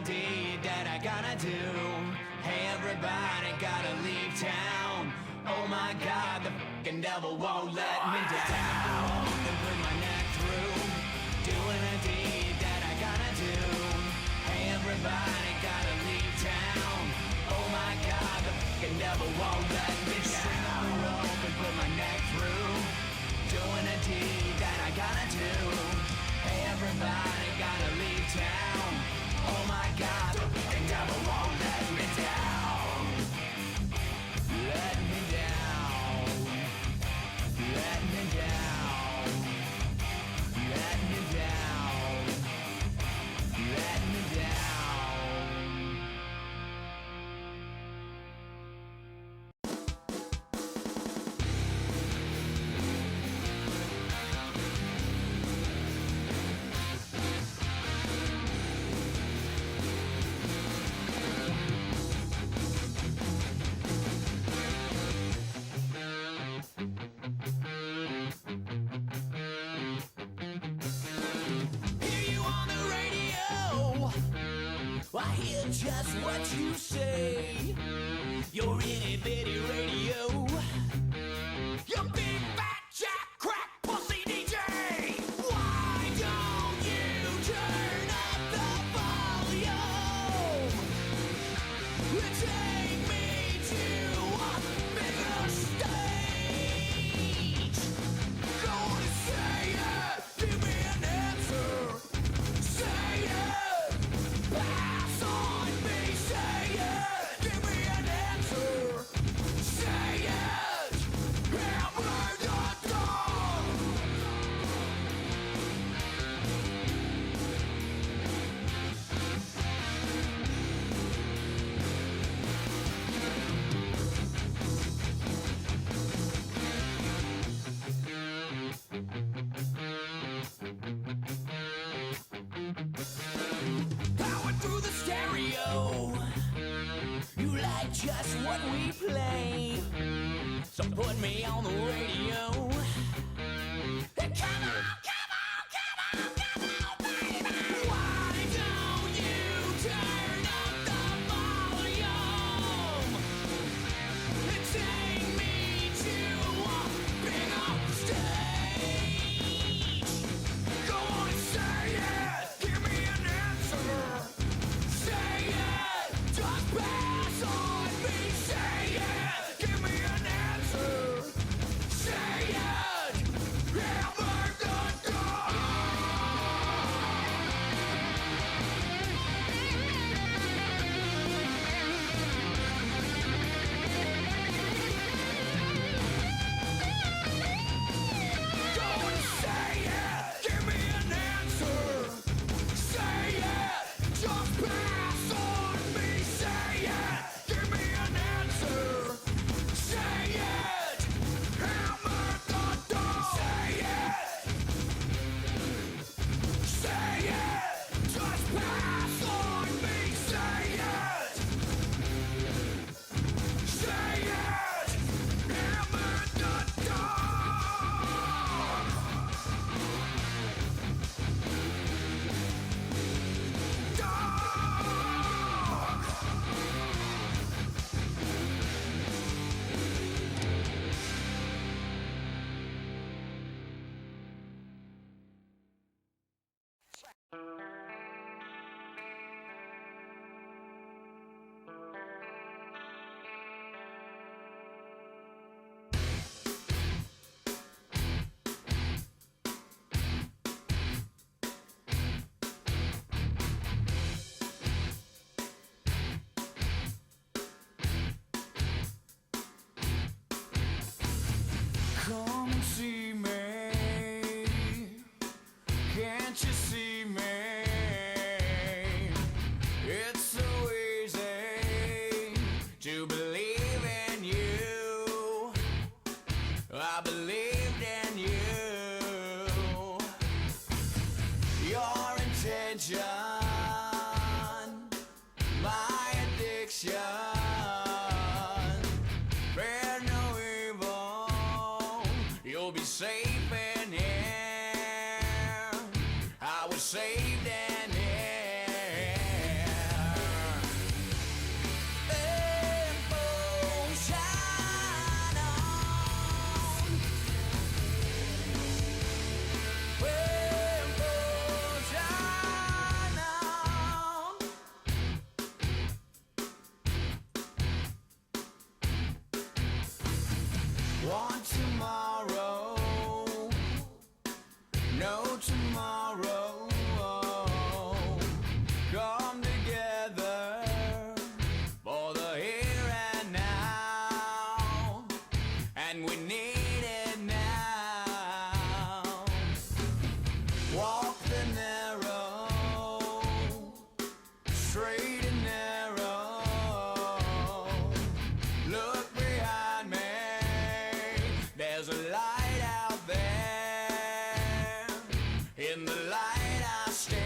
a deed that I gotta do. Hey everybody, gotta leave town. Oh my God, the fucking devil won't let me down. And put my neck through, doing a deed that I gotta do. Hey everybody, gotta leave town. Oh my God, the fucking devil won't let me down. String on the rope and put my neck through, doing a deed that I gotta do. Hey everybody, gotta leave town. Oh my God, the fucking devil won't let me down. Let me down. Let me down. Let me down. Let me down. I hear just what you say. Your itty bitty radio. You big fat jack crack pussy DJ. Why don't you turn up the volume? Take me to a bigger stage. Go on and say it. Give me an answer. Say it. Pass on me, say it. Give me an answer. Say it. Hammer the dog. Power through the stereo. You like just what we play. So put me on the radio. Hey, come on, come on, come on, come on, baby. Why don't you turn up the volume? Take me to a bigger stage. Go on and say it. Give me an answer. Say it. Just pass on me. Say it. Give me an answer. Say it. Hammer the Want tomorrow, no tomorrow. Come together for the here and now, and we need it now. Walk the narrow, straight and narrow. Look behind me, there's a light out there. In the light I stare.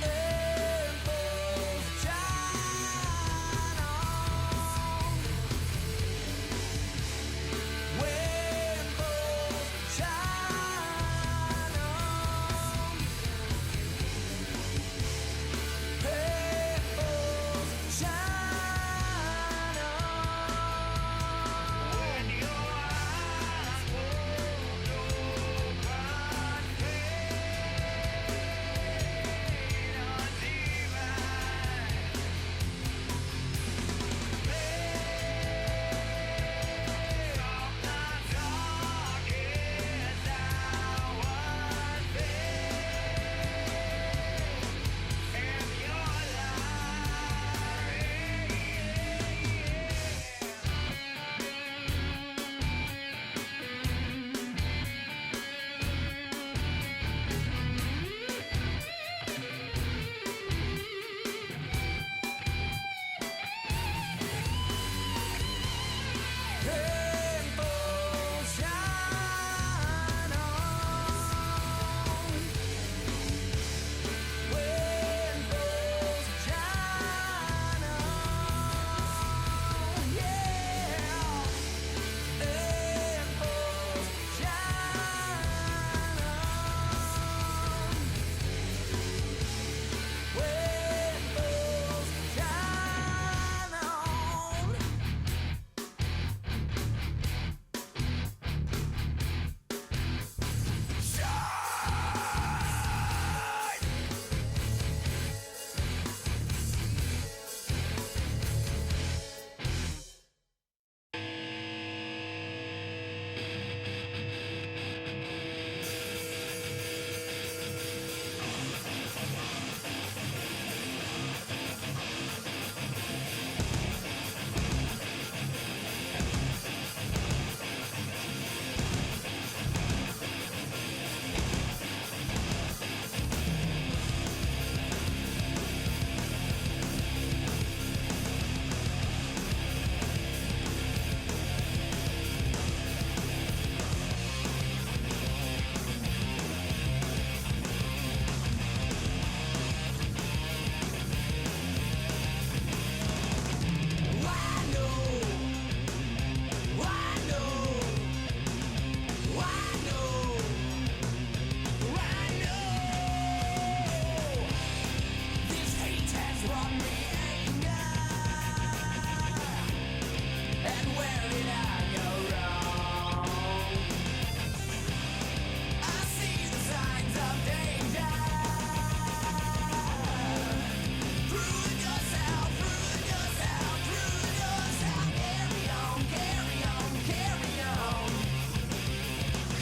Rainbows shine on. Rainbows shine on. Rainbows shine on. When your eyes hold open, fade undivine. Of the darkest hours, and your rainbows shine on. Rainbows shine on. Yeah. Rainbows shine on. Rainbows shine on. This hate has brought me anger, and where did I go wrong? I see the signs of danger. Through the dust out, through the dust out, through the dust out. Carry on, carry on, carry on,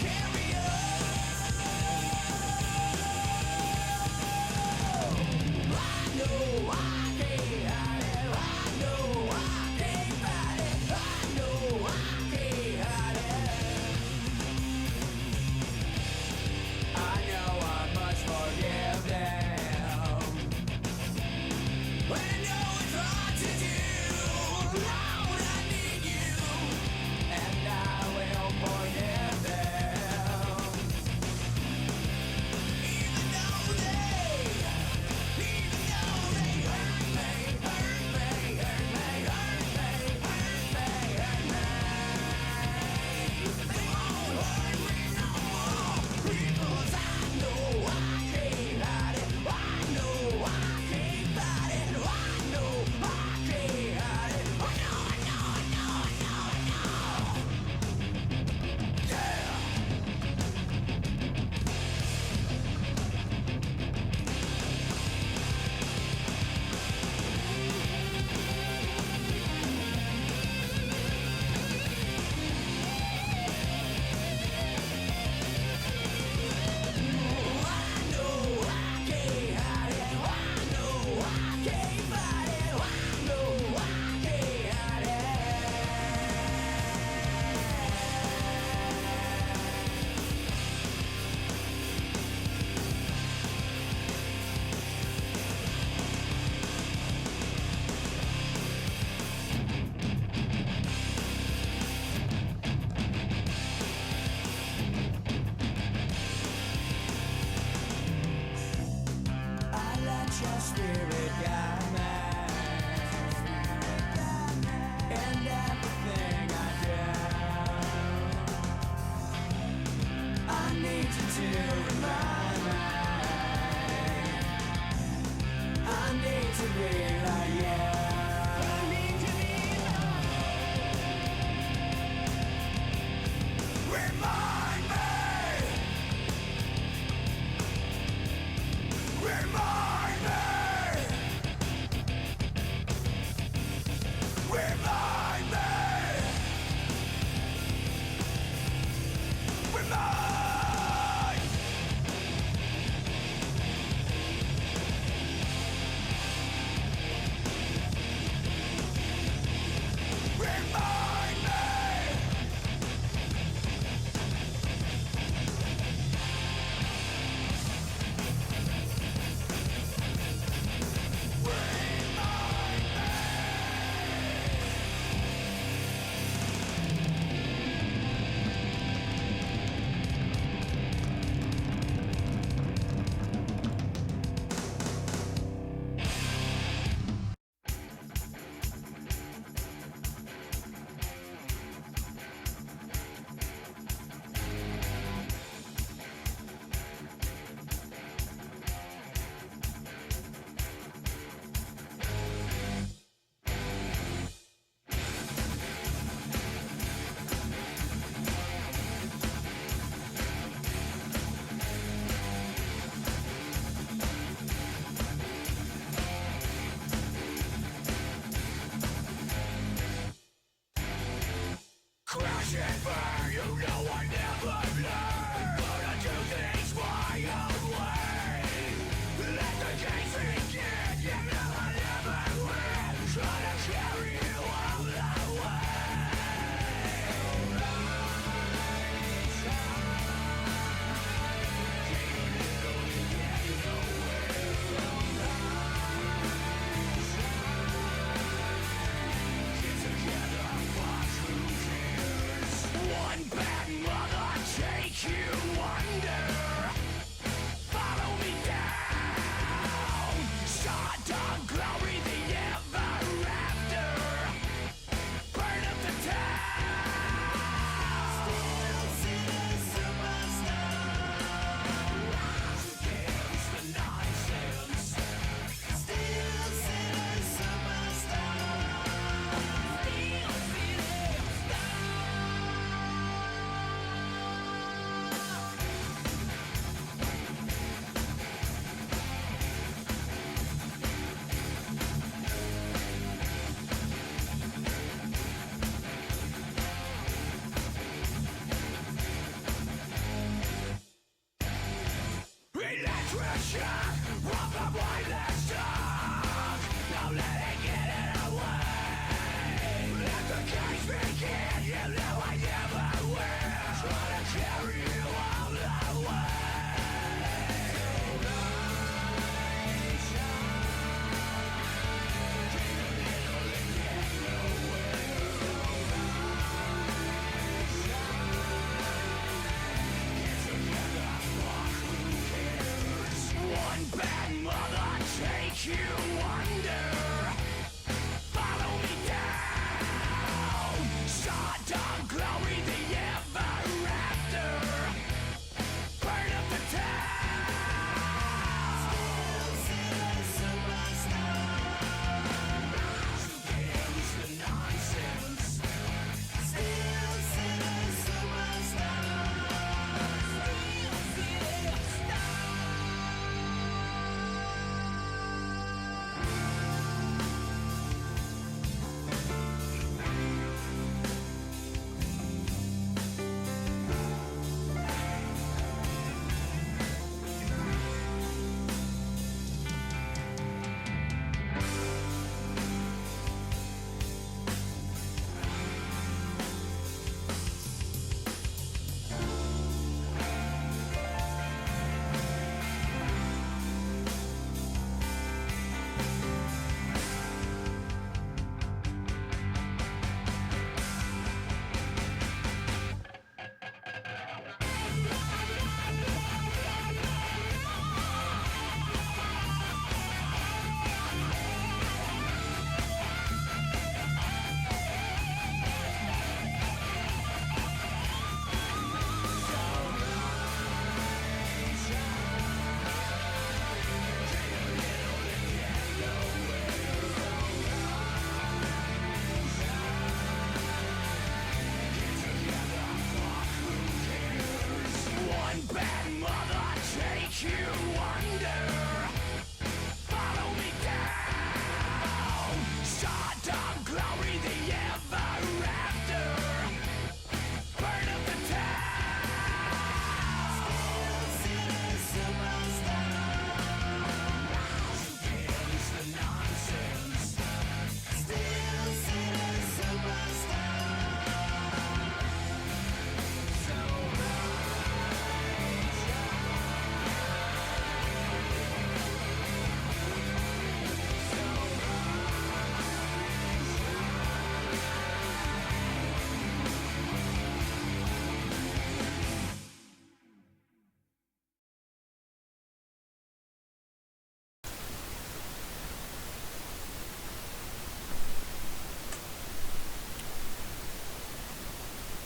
carry on. I know I can't hide it. I know I can't fight it. I know I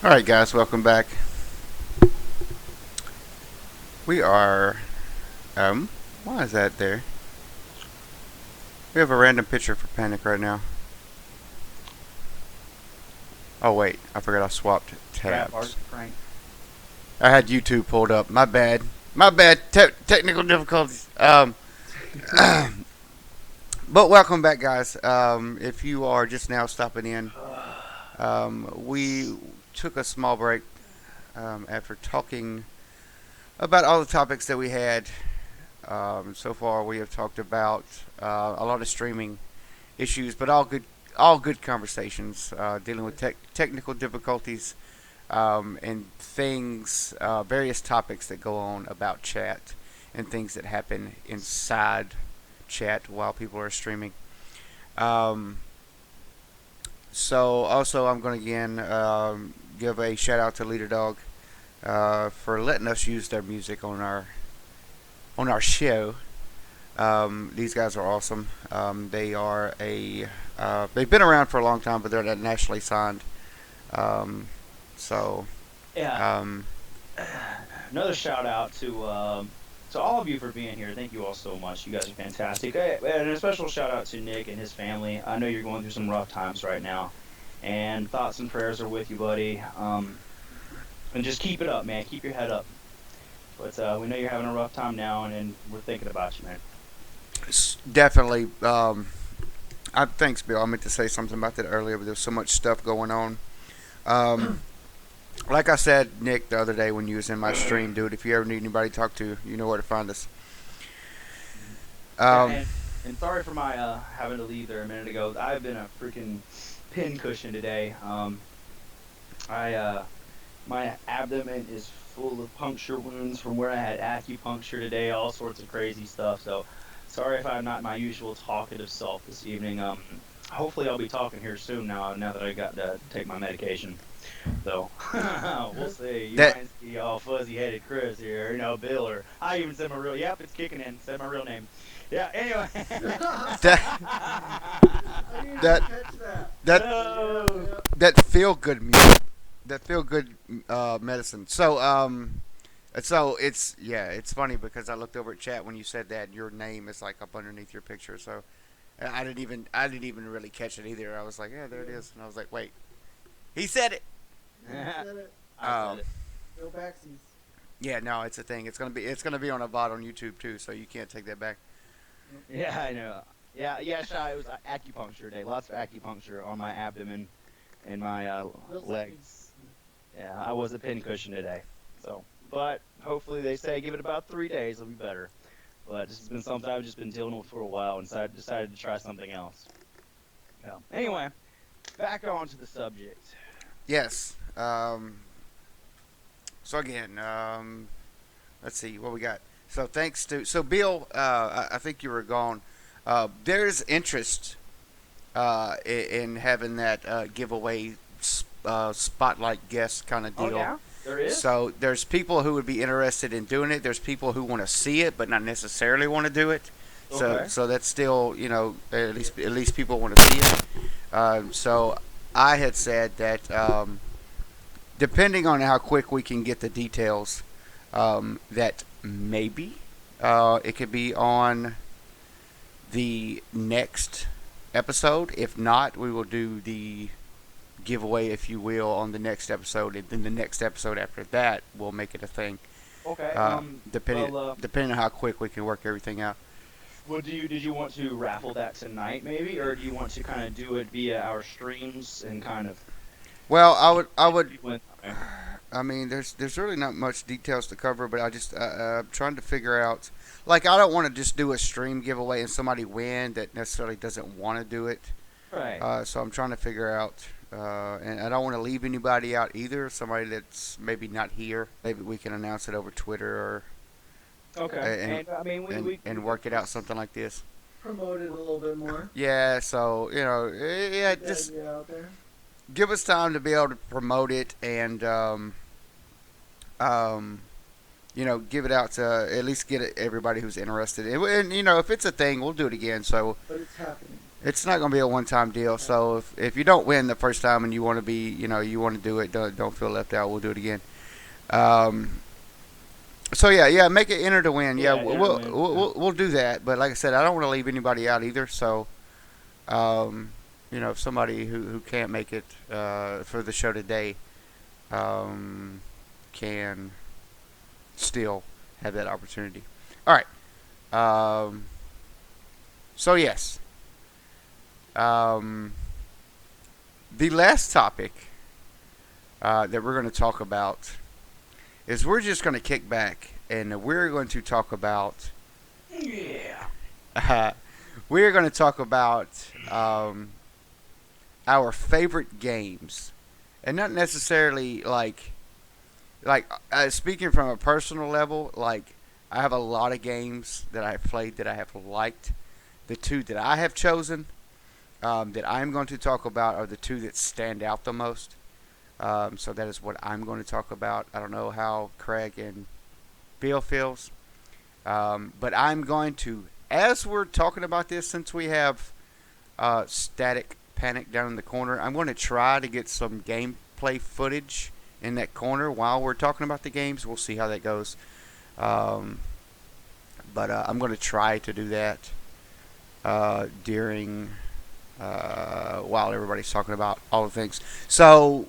All right, guys, welcome back. We are. Why is that there? We have a random picture for Panic right now. Oh wait, I forgot I swapped Crap, art tabs. Frank. I had YouTube pulled up. My bad. My bad. Technical difficulties. But welcome back, guys. If you are just now stopping in, we took a small break after talking about all the topics that we had. So far, we have talked about a lot of streaming issues, but all good conversations dealing with technical difficulties and things, various topics that go on about chat and things that happen inside chat while people are streaming. Um, so also, I'm going to again give a shout out to Leader Dog for letting us use their music on our show. These guys are awesome. They've been around for a long time, but they're not nationally signed. Um, so Yeah, um, another shout out to all of you for being here. Thank you all so much. You guys are fantastic. And a special shout out to Nick and his family. I know you're going through some rough times right now, and thoughts and prayers are with you, buddy. And just keep it up, man. Keep your head up. But we know you're having a rough time now, and we're thinking about you, man. definitely. Thanks, Bill. I meant to say something about that earlier, but there's so much stuff going on. Um, like I said, Nick, the other day when you was in my stream, dude, if you ever need anybody to talk to, you know where to find us. Yeah, Um, and sorry for my having to leave there a minute ago. I've been a freaking pin cushion today. I My abdomen is full of puncture wounds from where I had acupuncture today, all sorts of crazy stuff. So sorry if I'm not my usual talkative self this evening. Hopefully I'll be talking here soon now that I got to take my medication. So we'll see. You that might see all fuzzy headed Chris here, Bill, or I even said my real. Yep, it's kicking in. Said my real name. Yeah. Anyway. that I didn't even that catch that. that No. that feel good music, that feel good medicine. So it's yeah, it's funny because I looked over at chat when you said that your name is like up underneath your picture. So I didn't even really catch it either. I was like, yeah, there it is, and I was like, wait, he said it. You said it. I Um, said it. No backsies. yeah, no, it's a thing. It's gonna be on a bot on YouTube too, so you can't take that back. Yeah, I know. Yeah, Shy. It was acupuncture day. Lots of acupuncture on my abdomen and my legs. Yeah, I was a pincushion today. So, but hopefully they say give it about 3 days, it'll be better. But this has been something I've just been dealing with for a while, and decided to try something else. Yeah. Anyway, back on to the subject. Yes. So again, let's see what we got. So thanks to Bill, I think you were gone. There's interest in having that giveaway spotlight guest kind of Oh deal. yeah, there is. So there's people who would be interested in doing it. There's people who want to see it but not necessarily want to do it. Okay. So that's still at least people want to see it. So I had said that depending on how quick we can get the details, that maybe it could be on the next episode. If not, we will do the giveaway, if you will, on the next episode, and then the next episode after that, we'll make it a thing. Okay. Depending on how quick we can work everything out. Well, did you want to raffle that tonight, maybe, or do you want to kind of do it via our streams and kind of? Well, I would. People I mean, there's really not much details to cover, but I'm trying to figure out. Like, I don't want to just do a stream giveaway and somebody win that necessarily doesn't want to do it. Right. So I'm trying to figure out, and I don't want to leave anybody out either. Somebody that's maybe not here, maybe we can announce it over Twitter or Okay. and And I mean, and work it out something like this. Promote it a little bit more. Yeah. So yeah, Get the just idea out there. give us time to be able to promote it and um, give it out to at least get everybody who's interested. And if it's a thing, we'll do it again. So But it's happening. It's not going to be a one-time deal. So if you don't win the first time and you want to be, you want to do it, don't feel left out. We'll do it again. So yeah, make it enter to win. Yeah, Yeah, enter to win. we'll do that. But like I said, I don't want to leave anybody out either. So, if somebody who can't make it for the show today can still have that opportunity. All right. So yes. The last topic that we're going to talk about is we're just going to kick back and we're going to talk about we're going to talk about our favorite games, and not necessarily like speaking from a personal level. Like, I have a lot of games that I have played that I have liked. The two that I have chosen that I'm going to talk about are the two that stand out the most. So that is what I'm going to talk about. I don't know how Craig and Bill feels, but I'm going to, as we're talking about this, since we have Static Panic down in the corner, I'm going to try to get some gameplay footage in that corner while we're talking about the games. We'll see how that goes. But I'm going to try to do that during while everybody's talking about all the things. So,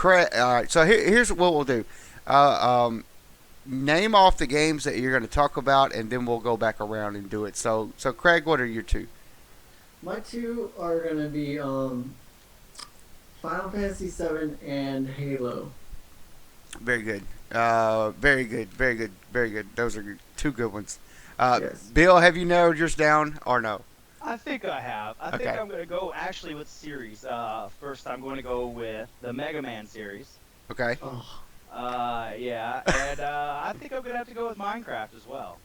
all right. So here's what we'll do. Name off the games that you're going to talk about, and then we'll go back around and do it. So Craig, what are your two? My two are gonna be Final Fantasy VII and Halo. Very good. Very good. Very good. Very good. Those are two good ones. Yes. Bill, have you narrowed yours down or no? I think I have. I think Okay. I'm going to go actually with series. First, I'm going to go with the Mega Man series. Okay. Oh, Yeah, and I think I'm going to have to go with Minecraft as well.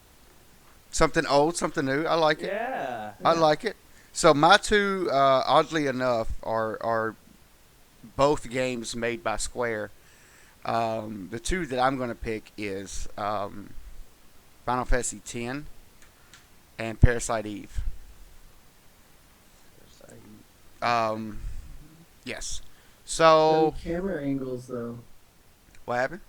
Something old, something new. I like it. Yeah. I like it. So my two, oddly enough, are both games made by Square. The two that I'm going to pick is Final Fantasy X and Parasite Eve. Yes. So those camera angles though. what happened?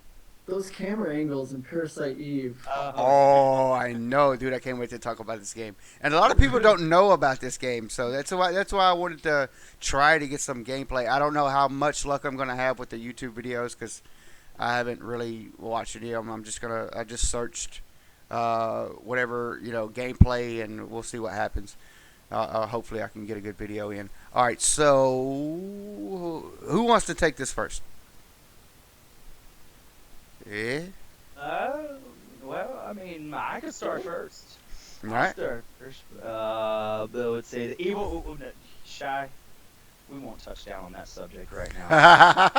Those camera angles in Parasite Eve. Oh, I know, dude! I can't wait to talk about this game. And a lot of people don't know about this game, so that's why I wanted to try to get some gameplay. I don't know how much luck I'm gonna have with the YouTube videos because I haven't really watched any of them. I just searched whatever gameplay, and we'll see what happens. Hopefully, I can get a good video in. All right, so who wants to take this first? Yeah. Well, I mean, I could start first. All right. Start first. Bill would say the evil. No, Shy. We won't touch down on that subject right now.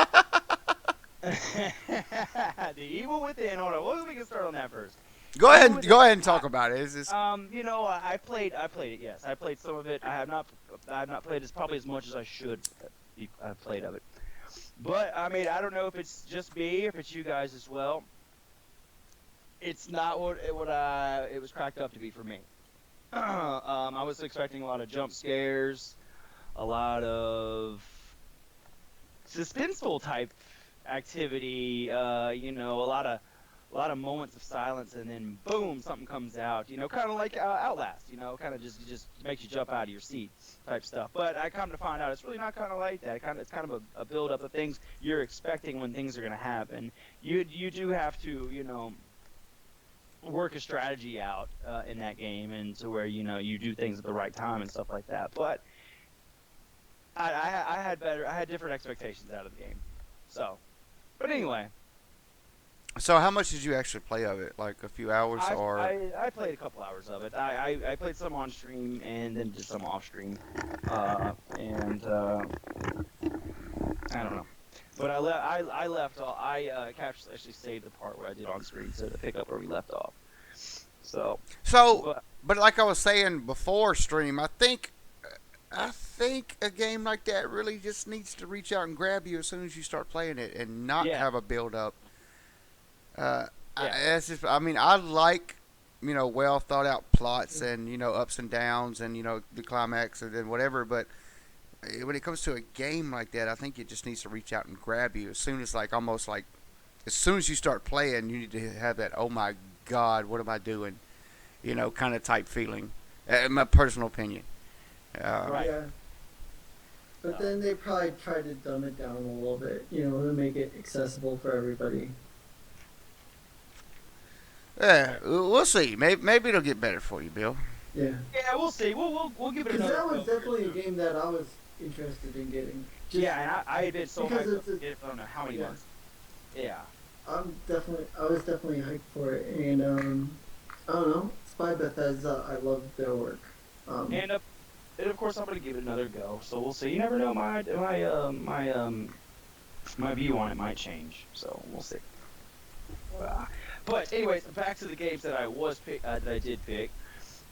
The evil within. Hold on. Well, we can start on that first. Go ahead and talk about it. Is this? I played it. Yes, I played some of it. I have not played probably as much as I should. I've played of it. But I mean, I don't know if it's just me, if it's you guys as well. It's not what it was cracked up to be for me. I was expecting a lot of jump scares, a lot of suspenseful type activity. A lot of moments of silence, and then boom, something comes out. Kind of like Outlast. Kind of just makes you jump out of your seat type stuff. But I come to find out it's really not kind of like that. It's kind of a build up of things you're expecting when things are going to happen. You do have to work a strategy out in that game, and to where you do things at the right time and stuff like that. But I had different expectations out of the game. So, but anyway. So how much did you actually play of it? Like a few hours or? I played a couple hours of it. I played some on stream and then did some off stream. I don't know. But I left off. I actually saved the part where I did on screen, so to pick up where we left off. So. But like I was saying before stream, I think a game like that really just needs to reach out and grab you as soon as you start playing it, and not have a build up. I like well thought out plots and ups and downs and the climax and then whatever. But when it comes to a game like that, I think it just needs to reach out and grab you as soon as almost like as soon as you start playing, you need to have that oh my god, what am I doing? Kind of type feeling. In my personal opinion. Right. Yeah. But then they probably try to dumb it down a little bit, to make it accessible for everybody. Yeah, we'll see. Maybe it'll get better for you, Bill. Yeah. Yeah, we'll see. We'll give it Because another that was go or definitely a two. game that I was interested in getting. Just, Yeah, and I had been so because hyped it's up to it for I don't know how many yeah. months. Yeah. I was definitely hyped for it, and I don't know, it's by Bethesda. I love their work. And of course I'm gonna give it another go. So we'll see. You never know. My view on it might change. So we'll see. But anyways, back to the games that I did pick.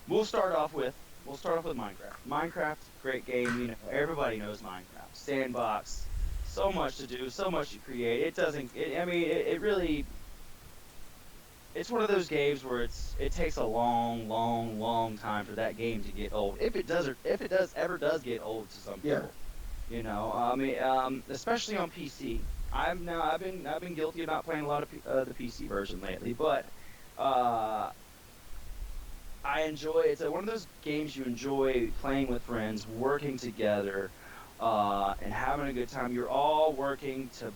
We'll start off with Minecraft. Minecraft, great game. Everybody knows Minecraft. Sandbox. So much to do, so much to create. It doesn't. It really. It's one of those games where it takes a long, long, long time for that game to get old. If it ever does get old to some Yeah. people. Especially on PC. I've been guilty of not playing a lot of the PC version lately, but I enjoy. It's one of those games you enjoy playing with friends, working together, and having a good time. You're all working to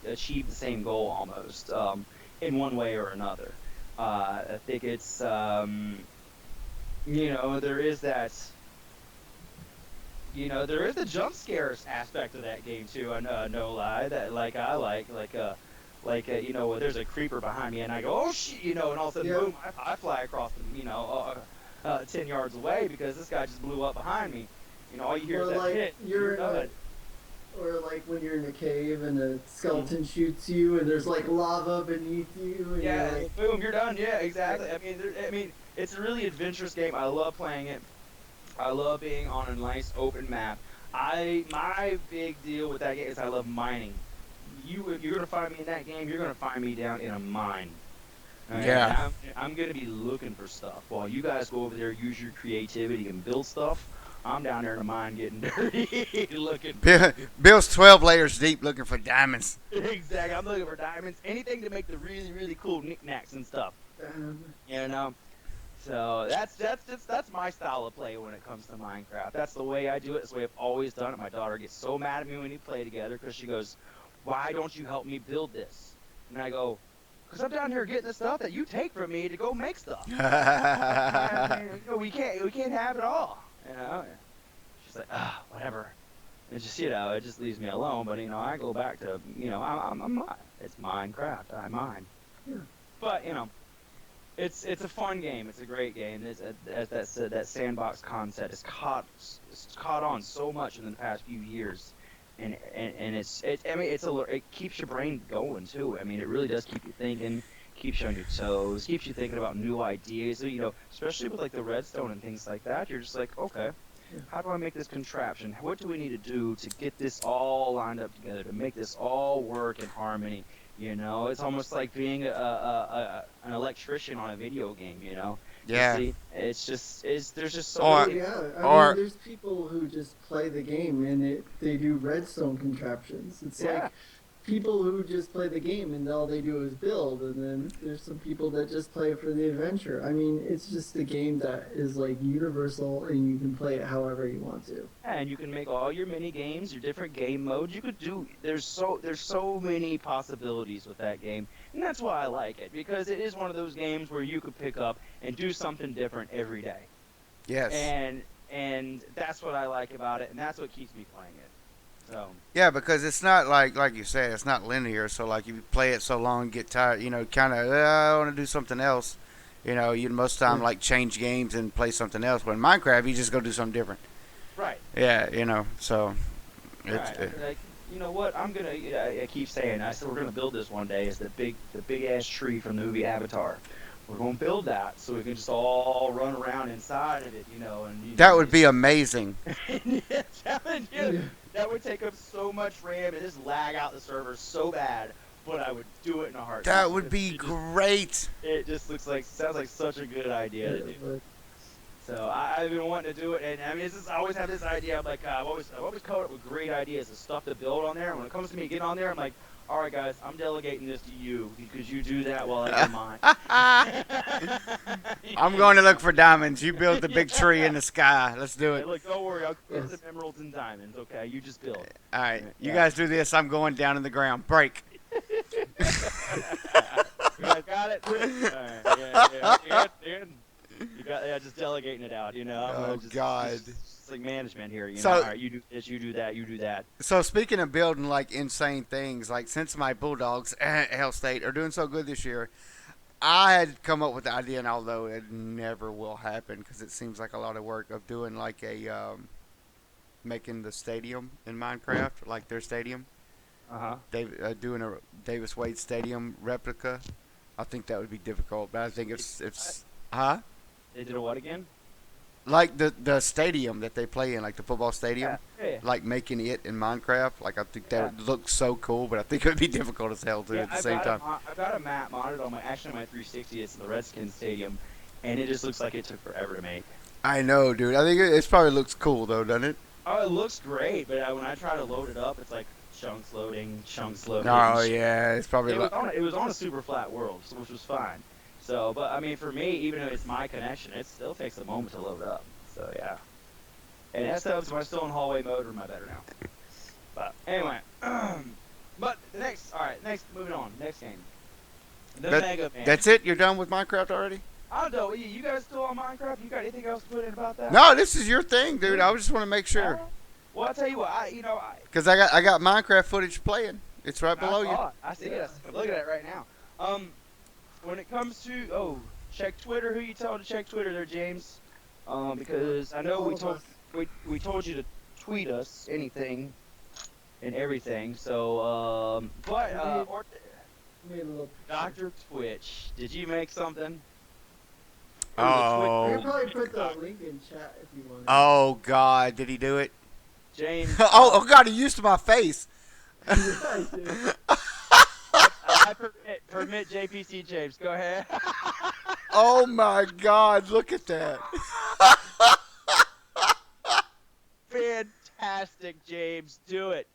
achieve the same goal almost. In one way or another. I think it's, there is that, there is the jump scares aspect of that game too. No lie, that where there's a creeper behind me and I go, oh shit, and all of a sudden, Yeah. boom, I fly across the, 10 yards away because this guy just blew up behind me. All you hear Or is that like hit. you're in a, done. or like when you're in a cave and a skeleton shoots you and there's like lava beneath you. And Yeah, you're like, boom, you're done. Yeah, exactly. I mean, it's a really adventurous game. I love playing it. I love being on a nice open map. My big deal with that game is I love mining. If you're gonna find me in that game, you're gonna find me down in a mine. Alright, Yeah. I'm gonna be looking for stuff while you guys go over there, use your creativity and build stuff. I'm down there in the mine getting dirty, looking. Bill's 12 layers deep looking for diamonds. Exactly. I'm looking for diamonds. Anything to make the really, really cool knickknacks and stuff. So that's my style of play when it comes to Minecraft. That's the way I do it. That's the way I've always done it. My daughter gets so mad at me when we play together because she goes, "Why don't you help me build this?" And I go, "Because I'm down here getting the stuff that you take from me to go make stuff. We can't have it all." She's like, whatever. It just leaves me alone. But I go back to it's Minecraft. I mine. Yeah. But it's a fun game. It's a great game. As that said, that sandbox concept is caught on so much in the past few years, and it keeps your brain going too. It really does keep you thinking, keeps you on your toes, keeps you thinking about new ideas. So, especially with like the redstone and things like that, you're just like, okay, how do I make this contraption? What do we need to do to get this all lined up together to make this all work in harmony? It's almost like being an electrician on a video game. Yeah. You see, there's just so Or- many. Yeah, Or- mean, there's people who just play the game and they do redstone contraptions. It's Yeah. like people who just play the game and all they do is build, and then there's some people that just play it for the adventure. It's just a game that is like universal and you can play it however you want to. And you can make all your mini games, your different game modes. You could do. There's so many possibilities with that game, and that's why I like it because it is one of those games where you could pick up and do something different every day. Yes. And that's what I like about it, and that's what keeps me playing it. So. Yeah, because it's not like you said, it's not linear. So like if you play it so long, and get tired, kind of I want to do something else. You most of the time like change games and play something else. But in Minecraft, you just go do something different. Right. Yeah, so. It's, Right. Like, you know what? I keep saying. I said we're gonna build this one day. It's the big ass tree from the movie Avatar. We're gonna build that so we can just all run around inside of it, and that would be amazing. That would take up so much RAM and just lag out the server so bad. but I would do it in a heartbeat. That would because be great. it just sounds like such a good idea to do. But So I've been wanting to do it, and I mean, I always have this idea. I'm like, I've always come up with great ideas and stuff to build on there. And when it comes to me getting on there, I'm like, all right, guys, I'm delegating this to you because you do that while I do mine. I'm going to look for diamonds. You build the big tree in the sky. Let's do Hey, it. look, don't worry, I'll get Yes. some emeralds and diamonds. Okay, you just build. All right, you Yeah. guys do this. I'm going down in the ground. Break. You guys got it? All right, yeah. You got, just delegating it out, you know. Oh, God. It's like management here, you So- know. All right, you do this, you do that, you do that. So speaking of building like insane things, like since my Bulldogs, Hell State, are doing so good this year, I had come up with the idea, and although it never will happen because it seems like a lot of work, of doing like a making the stadium in Minecraft, like their stadium, doing a Davis Wade Stadium replica. I think that would be difficult, but I think it's They did a what again? like the stadium that they play in, like the football stadium. Yeah. Like making it in Minecraft, like I think that Yeah. would look so cool, but I think it would be difficult as hell too Yeah, at the same time. I've got a map modded on my 360. It's the Redskins Stadium, and it just looks like it took forever to make. I know, dude. I think it probably looks cool though, doesn't it? Oh, it looks great, but when I try to load it up, it's like chunks loading. Oh yeah, it's probably It was on a super flat world, which was fine. So, but I mean, for me, even if it's my connection, it still takes a moment to load up. So yeah. And that stuff's when I'm still in hallway mode, or am I better now? But anyway, but next, moving on, next game. The Mega Man. That's it. You're done with Minecraft already? I don't know. You guys still on Minecraft? You got anything else to put in about that? No, this is your thing, dude. I just want to make sure Well, I'll tell you what. because I got Minecraft footage playing. It's right below you. I see it. I'm looking at it right now. When it comes to check Twitter. Who you telling to check Twitter there, James? Because I know we told you to tweet us anything and everything. So or made a little Dr. Twitch, did you make something? I Oh, could probably put the link in chat if you want. oh God, did he do it? James. Oh God, he used my face. Yeah, I did. I permit JPC James. Go ahead. Oh my God, look at that. Fantastic, James. Do it.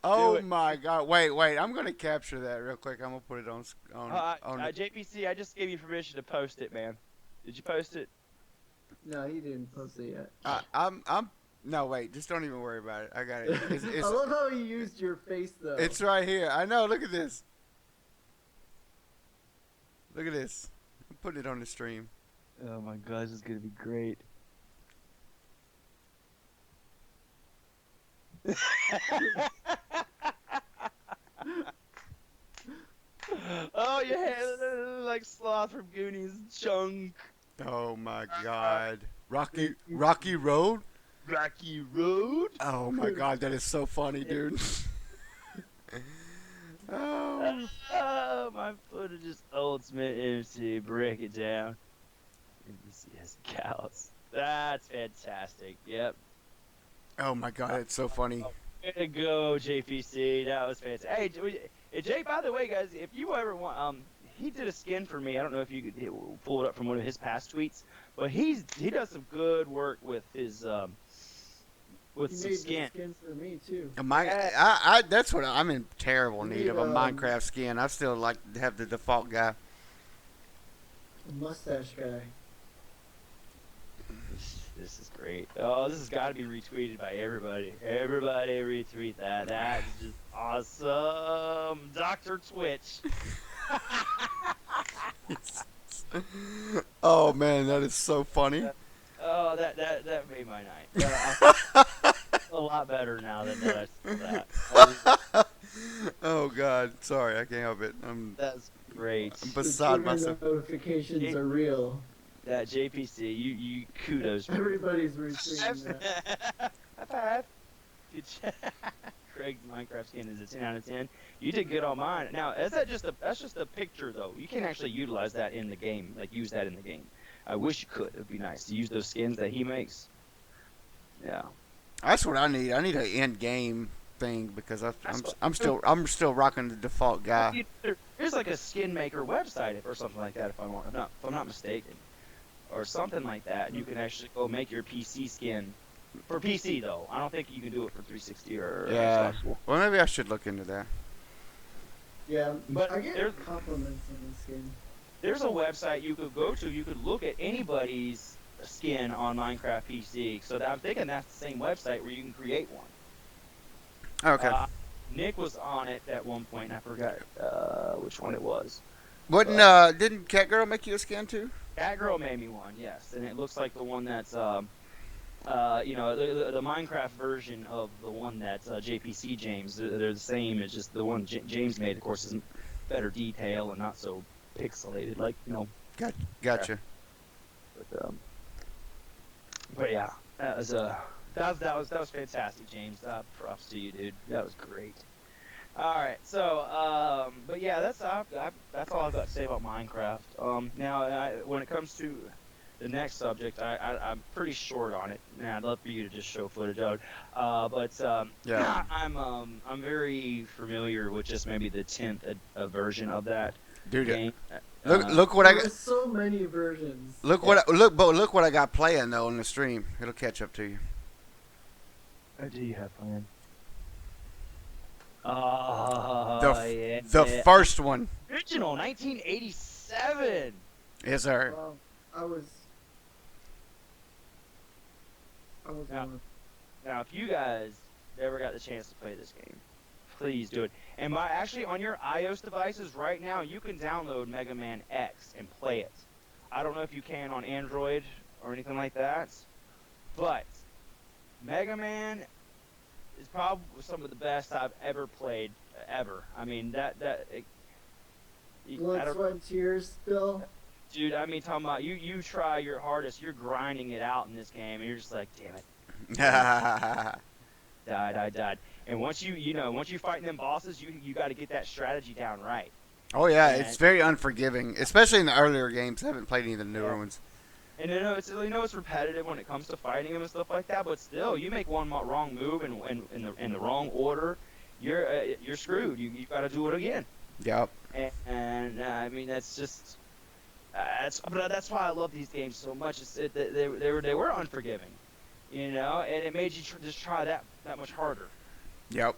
Oh it. my God! Wait, I'm gonna capture that real quick. I'm gonna put it on. JPC, I just gave you permission to post it, man. Did you post it? No, he didn't post it yet. I'm. No, wait. Just don't even worry about it. I got it. I love how he used your face though. It's right here. I know. Look at this. Look at this. I'm putting it on the stream. Oh my God, this is gonna be great. Oh yeah, like Sloth from Goonies, Chunk, Oh my God. Rocky Road. Rocky Road. Oh my God, that is so funny, dude. Oh. Oh, my footage is ultimate MC. Break it down. NBCS cows. That's fantastic. Yep. Oh my God, that's so funny. Way to go, JPC. That was fantastic. Hey, Jay, by the way, guys, if you ever want, he did a skin for me. I don't know if you could pull it up from one of his past tweets, but he does some good work with his with He some made skin. the skins for me too. That's what I'm in terrible You need need, of a Minecraft skin. I still like to have the default guy. Mustache guy. This is great. Oh, this has got to be retweeted by everybody. Everybody retweet that. That's just awesome. Dr. Twitch. Oh man, that is so funny. Oh, that made my night. A lot better now than that. Oh God, sorry, I can't help it. That's great. I'm The beside Twitter myself. notifications are real. That JPC, you kudos. Everybody's retweeting that. High five. Craig's Minecraft skin is a 10 out of 10. You did good on mine. Now, that's just a picture though. You can't actually utilize that in the game, like use that in the game. I wish you could. It'd be nice to use those skins that he makes. Yeah. That's what I need. I need an end game thing because That's I'm still rocking the default guy. There's like a skin maker website or something like that if I'm not mistaken, or something like that. And you can actually go make your PC skin for PC though. I don't think you can do it for 360 or Yeah. Xbox One. Well, maybe I should look into that. Yeah, But I get there's- compliments on this game. There's a website you could go to. You could look at anybody's skin on Minecraft PC. So I'm thinking that's the same website where you can create one. Okay. Nick was on it at one point, and I forgot which one it was. Didn't Catgirl make you a skin too? That girl made me one, yes, and it looks like the one that's the Minecraft version of the one that's JPC James. They're the same. It's just the one James made, of course, is better detail and not so pixelated, like Gotcha. But yeah, that was fantastic, James. Props to you, dude. That was great. All right, so but yeah, that's all I've got to say about Minecraft. Now, when it comes to the next subject, I'm pretty short on it. Now, I'd love for you to just show footage of it. Yeah. I'm very familiar with just maybe the 10th version of that Dude, game. look what I got. There's so many versions. Look what I got playing though on the stream. It'll catch up to you. What do you have planned? The first one. Original 1987. Yes, sir. Well, I was Yeah. one. Now, if you guys ever got the chance to play this game, please do it. And actually, on your iOS devices right now, you can download Mega Man X and play it. I don't know if you can on Android or anything like that, but Mega Man is probably some of the best I've ever played, ever. I mean, Blood, sweat, and tears, Bill. dude, I mean, talking about you try your hardest, you're grinding it out in this game, and you're just like, damn it. Died. And once you fight them bosses, you got to get that strategy down right. Oh yeah, And- it's very unforgiving, especially in the earlier games. I haven't played any of the newer Yeah. ones. And it's repetitive when it comes to fighting them and stuff like that. But still, you make one wrong move in the wrong order, you're screwed. You got to do it again. Yep. And I mean, that's just that's why I love these games so much. They were unforgiving, and it made you just try that much harder. Yep.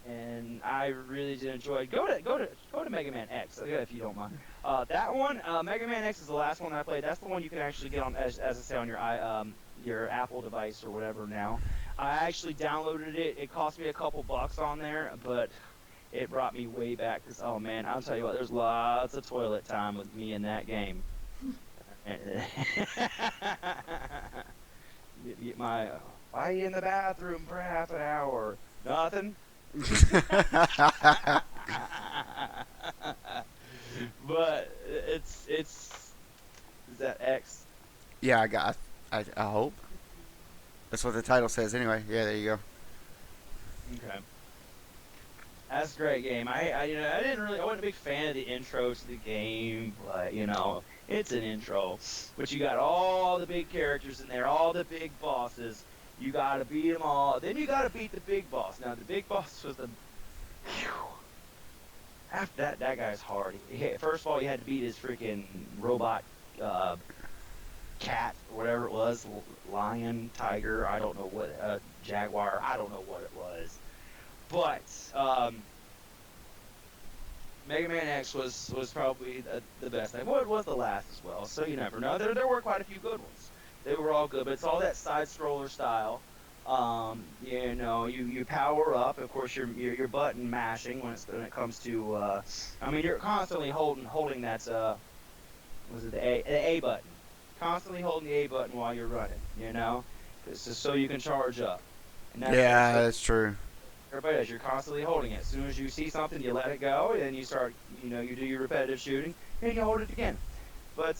And I really did enjoy it. Go to Mega Man X if you don't mind. That one, Mega Man X is the last one I played. That's the one you can actually get on as I say on your Apple device or whatever now. I actually downloaded it. It cost me a couple bucks on there, but it brought me way back. Cause oh man, I'll tell you what, there's lots of toilet time with me in that game. Get my why you in the bathroom for half an hour? Nothing. But it's is that X? Yeah, I hope. That's what the title says anyway. Yeah, there you go. Okay. That's a great game. I wasn't a big fan of the intro to the game, but it's an intro. But you got all the big characters in there, all the big bosses. You gotta beat them all. Then you gotta beat the big boss. Now the big boss was after that guy's hard. First of all, you had to beat his freaking robot cat, or whatever it was, lion, tiger, I don't know what, jaguar, I don't know what it was. But Mega Man X was probably the best. Well, it was the last as well, so you never know. There were quite a few good ones. They were all good, but it's all that side scroller style. You power up. Of course, you're button mashing when it comes to. You're constantly holding that. Was it the A button? Constantly holding the A button while you're running. It's just so you can charge up. And That's true. Everybody does. You're constantly holding it. As soon as you see something, you let it go, and then you start. You do your repetitive shooting, and you hold it again. But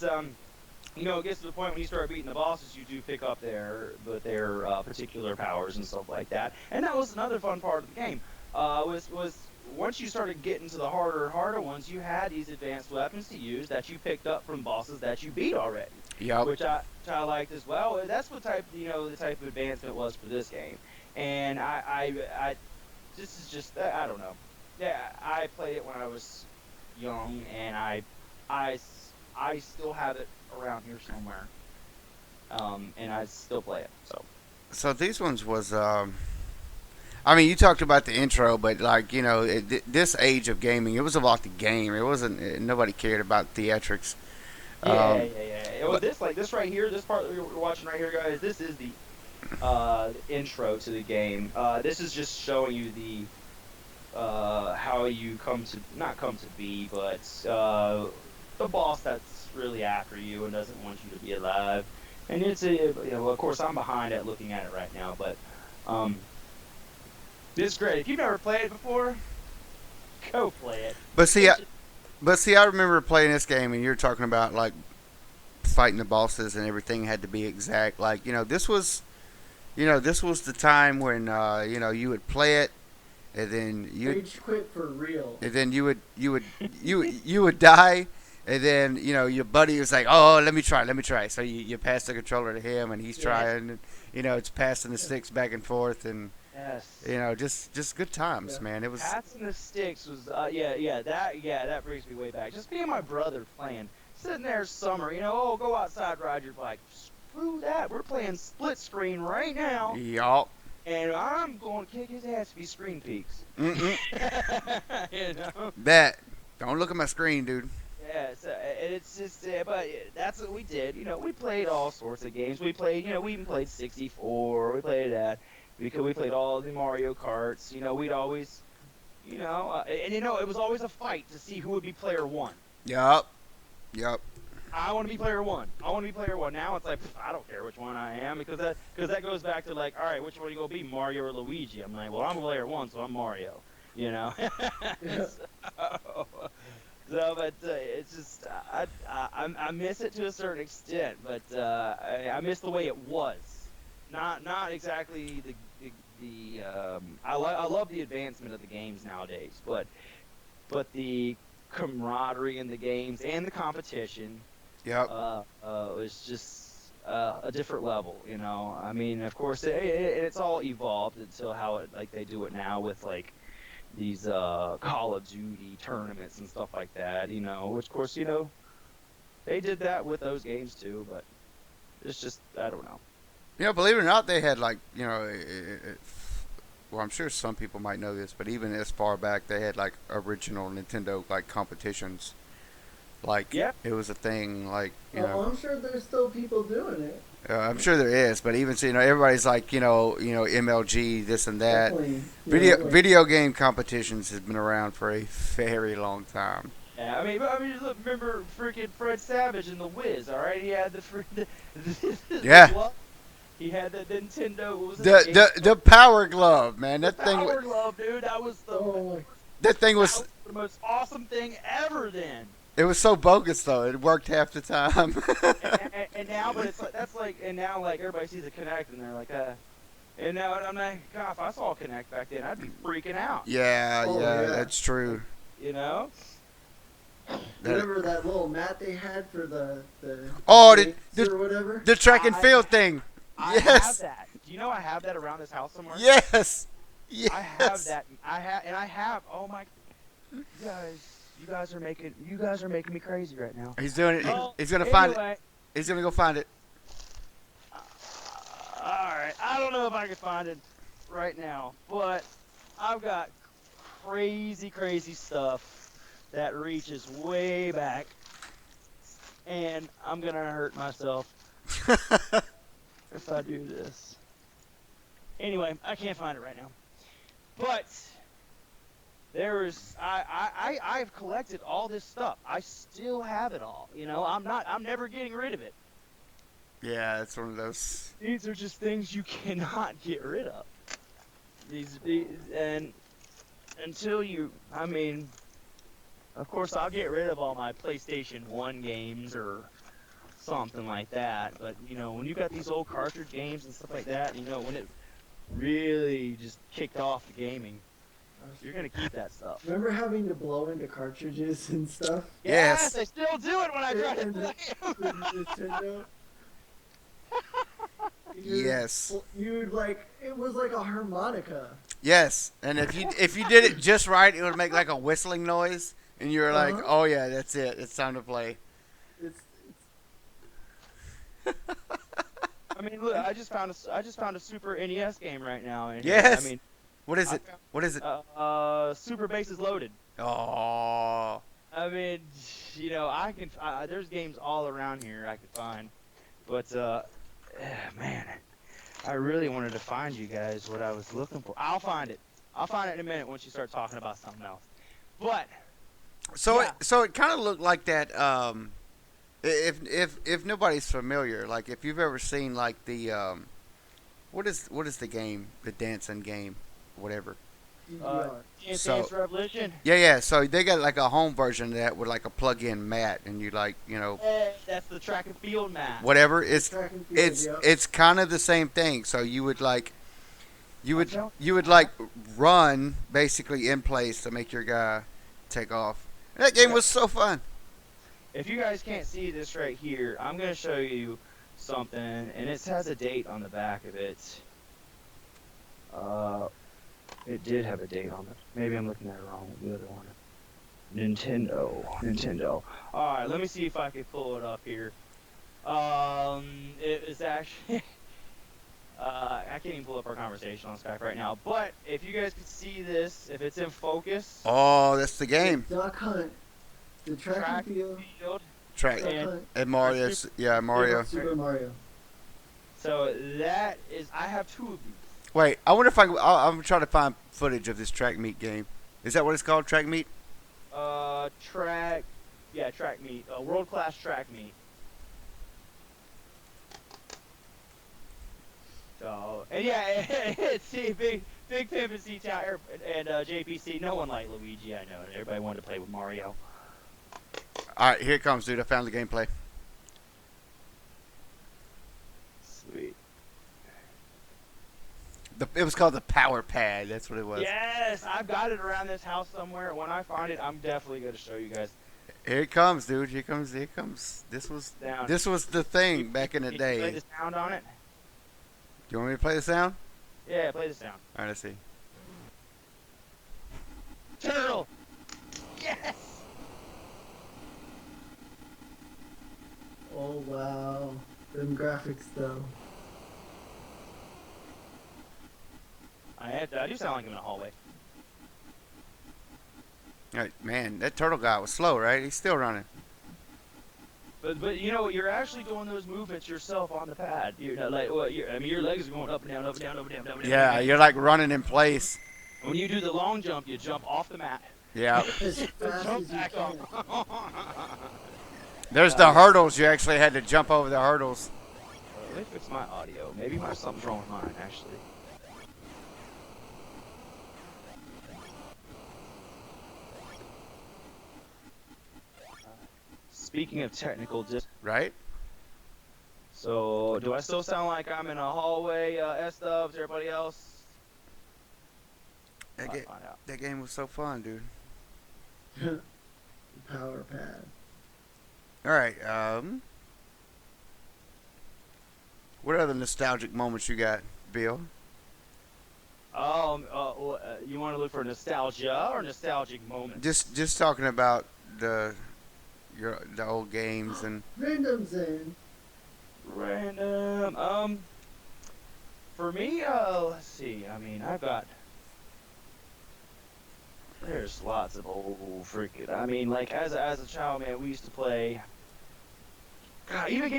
it gets to the point when you start beating the bosses, you do pick up their particular powers and stuff like that. And that was another fun part of the game. Was once you started getting to the harder ones, you had these advanced weapons to use that you picked up from bosses that you beat already. Yep. Which I liked as well. That's what the type of advancement was for this game. And I this is just I don't know. Yeah, I played it when I was young, and I still have it around here somewhere. And I still play it. So So these ones was I mean, you talked about the intro, but like this age of gaming, it was about the game. It wasn't. Nobody cared about theatrics. yeah. Well, this right here, this part that we're watching right here, guys. This is the intro to the game. This is just showing you the how you come to not come to be, but the boss that's really after you and doesn't want you to be alive. And it's well, of course I'm behind at looking at it right now, but this is great. If you've never played it before, go play it. But see, I remember playing this game, and you're talking about like fighting the bosses and everything had to be exact. Like this was the time when you would play it, and then Rage quit for real. and then you would die, and then your buddy was like, oh, let me try. So you pass the controller to him, and he's trying. And, it's passing the sticks back and forth, and Yes. just good times, Yeah. man. It was Passing the sticks was that brings me way back. Just me and my brother playing, sitting there summer, oh, go outside, ride your bike. Screw that, we're playing split screen right now, y'all. and I'm going to kick his ass if he screen peeks. That don't look at my screen, dude. Yeah, so it's just, but that's what we did. We played all sorts of games. We played, we even played 64. We played that. Because we played all the Mario Karts, we'd always, and it was always a fight to see who would be player one. Yup. I want to be player one. Now it's like, I don't care which one I am, because that goes back to like, all right, which one are you gonna be, Mario or Luigi? I'm like, well, I'm player one, so I'm Mario. But it's just I miss it to a certain extent, but I miss the way it was. Not exactly the I love the advancement of the games nowadays, but the camaraderie in the games and the competition Yep. was just a different level. I mean, of course, it's all evolved until how it like they do it now with like these Call of Duty tournaments and stuff like that. Which of course they did that with those games too, but it's just I don't know. Believe it or not, they had like, well, I'm sure some people might know this, but even as far back, they had like original Nintendo like competitions. Like, Yeah. it was a thing. Like, I'm sure there's still people doing it. I'm sure there is, but even so, everybody's like, MLG, this and that. Definitely. Video game competitions has been around for a very long time. Yeah, I mean, look, remember freaking Fred Savage in the Wiz? All right, he had Yeah. glove. He had the Nintendo. What was it? The Power Glove, man. That thing. Power Glove, dude. That was That thing was. the most awesome thing ever. Then. It was so bogus though. It worked half the time. and now, but it's like and now like everybody sees a Kinect and they're like, and now I'm like, God, if I saw a Kinect back then, I'd be freaking out. yeah, Oh, yeah. that's true. Remember that little mat they had for the Oh, weights or whatever? The track and field thing. I Yes. have that. Do you know I have that around this house somewhere? Yes. Yes. I have that. I have. Oh my, you guys are making me crazy right now. He's doing it. Well, He's gonna find it. anyway, He's gonna go find it. All right. I don't know if I can find it right now, but I've got crazy stuff that reaches way back, and I'm gonna hurt myself if I do this. Anyway, I can't find it right now, but I've collected all this stuff. I still have it all. I'm never getting rid of it. Yeah, it's one of those. These are just things you cannot get rid of. These and until of course I'll get rid of all my PlayStation 1 games or something like that. But when you got these old cartridge games and stuff like that, when it really just kicked off the gaming, you're gonna keep that stuff. Remember having to blow into cartridges and stuff? Yes. I still do it when I try to And play. the Nintendo. Yes. You'd like it was like a harmonica. Yes, and if you did it just right, it would make like a whistling noise, and you're like, Uh-huh. oh yeah, that's it. It's time to play. It's I mean, look, I just found a Super NES game right now. And Yes. I mean, What is I it? What is it? Super Bases Loaded. Oh, I mean, I can. There's games all around here I could find, but man, I really wanted to find you guys what I was looking for. I'll find it. I'll find it in a minute once you start talking about something else. But so Yeah. it kind of looked like that. If nobody's familiar, like if you've ever seen like the what is the game, the dancing game, whatever. DDR. Dance So- Dance Revolution. Yeah. So they got like a home version of that with like a plug-in mat, and you like That's the track and field map. whatever. It's Track and field, it's yep. it's kind of the same thing. So you would like you Watch out. would like run basically in place to make your guy take off. And that game was so fun. If you guys can't see this right here, I'm gonna show you something, and it has a date on the back of it. It did have a date on it. Maybe I'm looking at it wrong. The other one. Nintendo. All right, let me see if I can pull it up here. It is actually. I can't even pull up our conversation on Skype right now. But if you guys could see this, if it's in focus, Oh, that's the game. Duck Hunt. The track Track and field. field. Track Duck And- Hunt. and Mario. Yeah, Mario. Super Mario. So that is. I have two of these. Wait, I wonder if I'm trying to find footage of this track meet game. Is that what it's called? Track meet? Track meet, world class track meet. So, and see, big Pimp and C Tower and JPC. No one liked Luigi, I know. Everybody wanted to play with Mario. All right, here it comes, dude. I found the gameplay. Sweet. It was called the Power Pad. That's what it was. Yes, I've got it around this house somewhere. When I find it, I'm definitely gonna show you guys. Here it comes, dude. Here it comes. This was Down. the thing back in the Can you play day. the sound on it? Do you want me to play the sound? Yeah, play the sound. All right, let's see. Turtle. Yes. Oh wow. Them graphics though. I do sound like I'm in a hallway. All right, man, that turtle guy was slow, right? He's still running. But you're actually doing those movements yourself on the pad. You're not like your legs are going up and down, up and down, up and down, up and down. Yeah, up and you're like running in place. down. When you do the long jump, you jump off the mat. Yeah. As fast Jump as you back can. up. There's the hurdles. You actually had to jump over the hurdles. Let me fix my audio. Maybe something's wrong with mine actually. Speaking of technical Right? so do I still sound like I'm in a hallway, S-dubs, everybody else? That, I'll ga- find out. that game was so fun, dude. The Power Pad. All right. What other nostalgic moments you got, Bill? You want to look for nostalgia or nostalgic moments? Just talking about the old games and Randoms in. Random. For me, let's see. I mean, there's lots of old freaking. I mean, like as a child, man, we used to play. God, even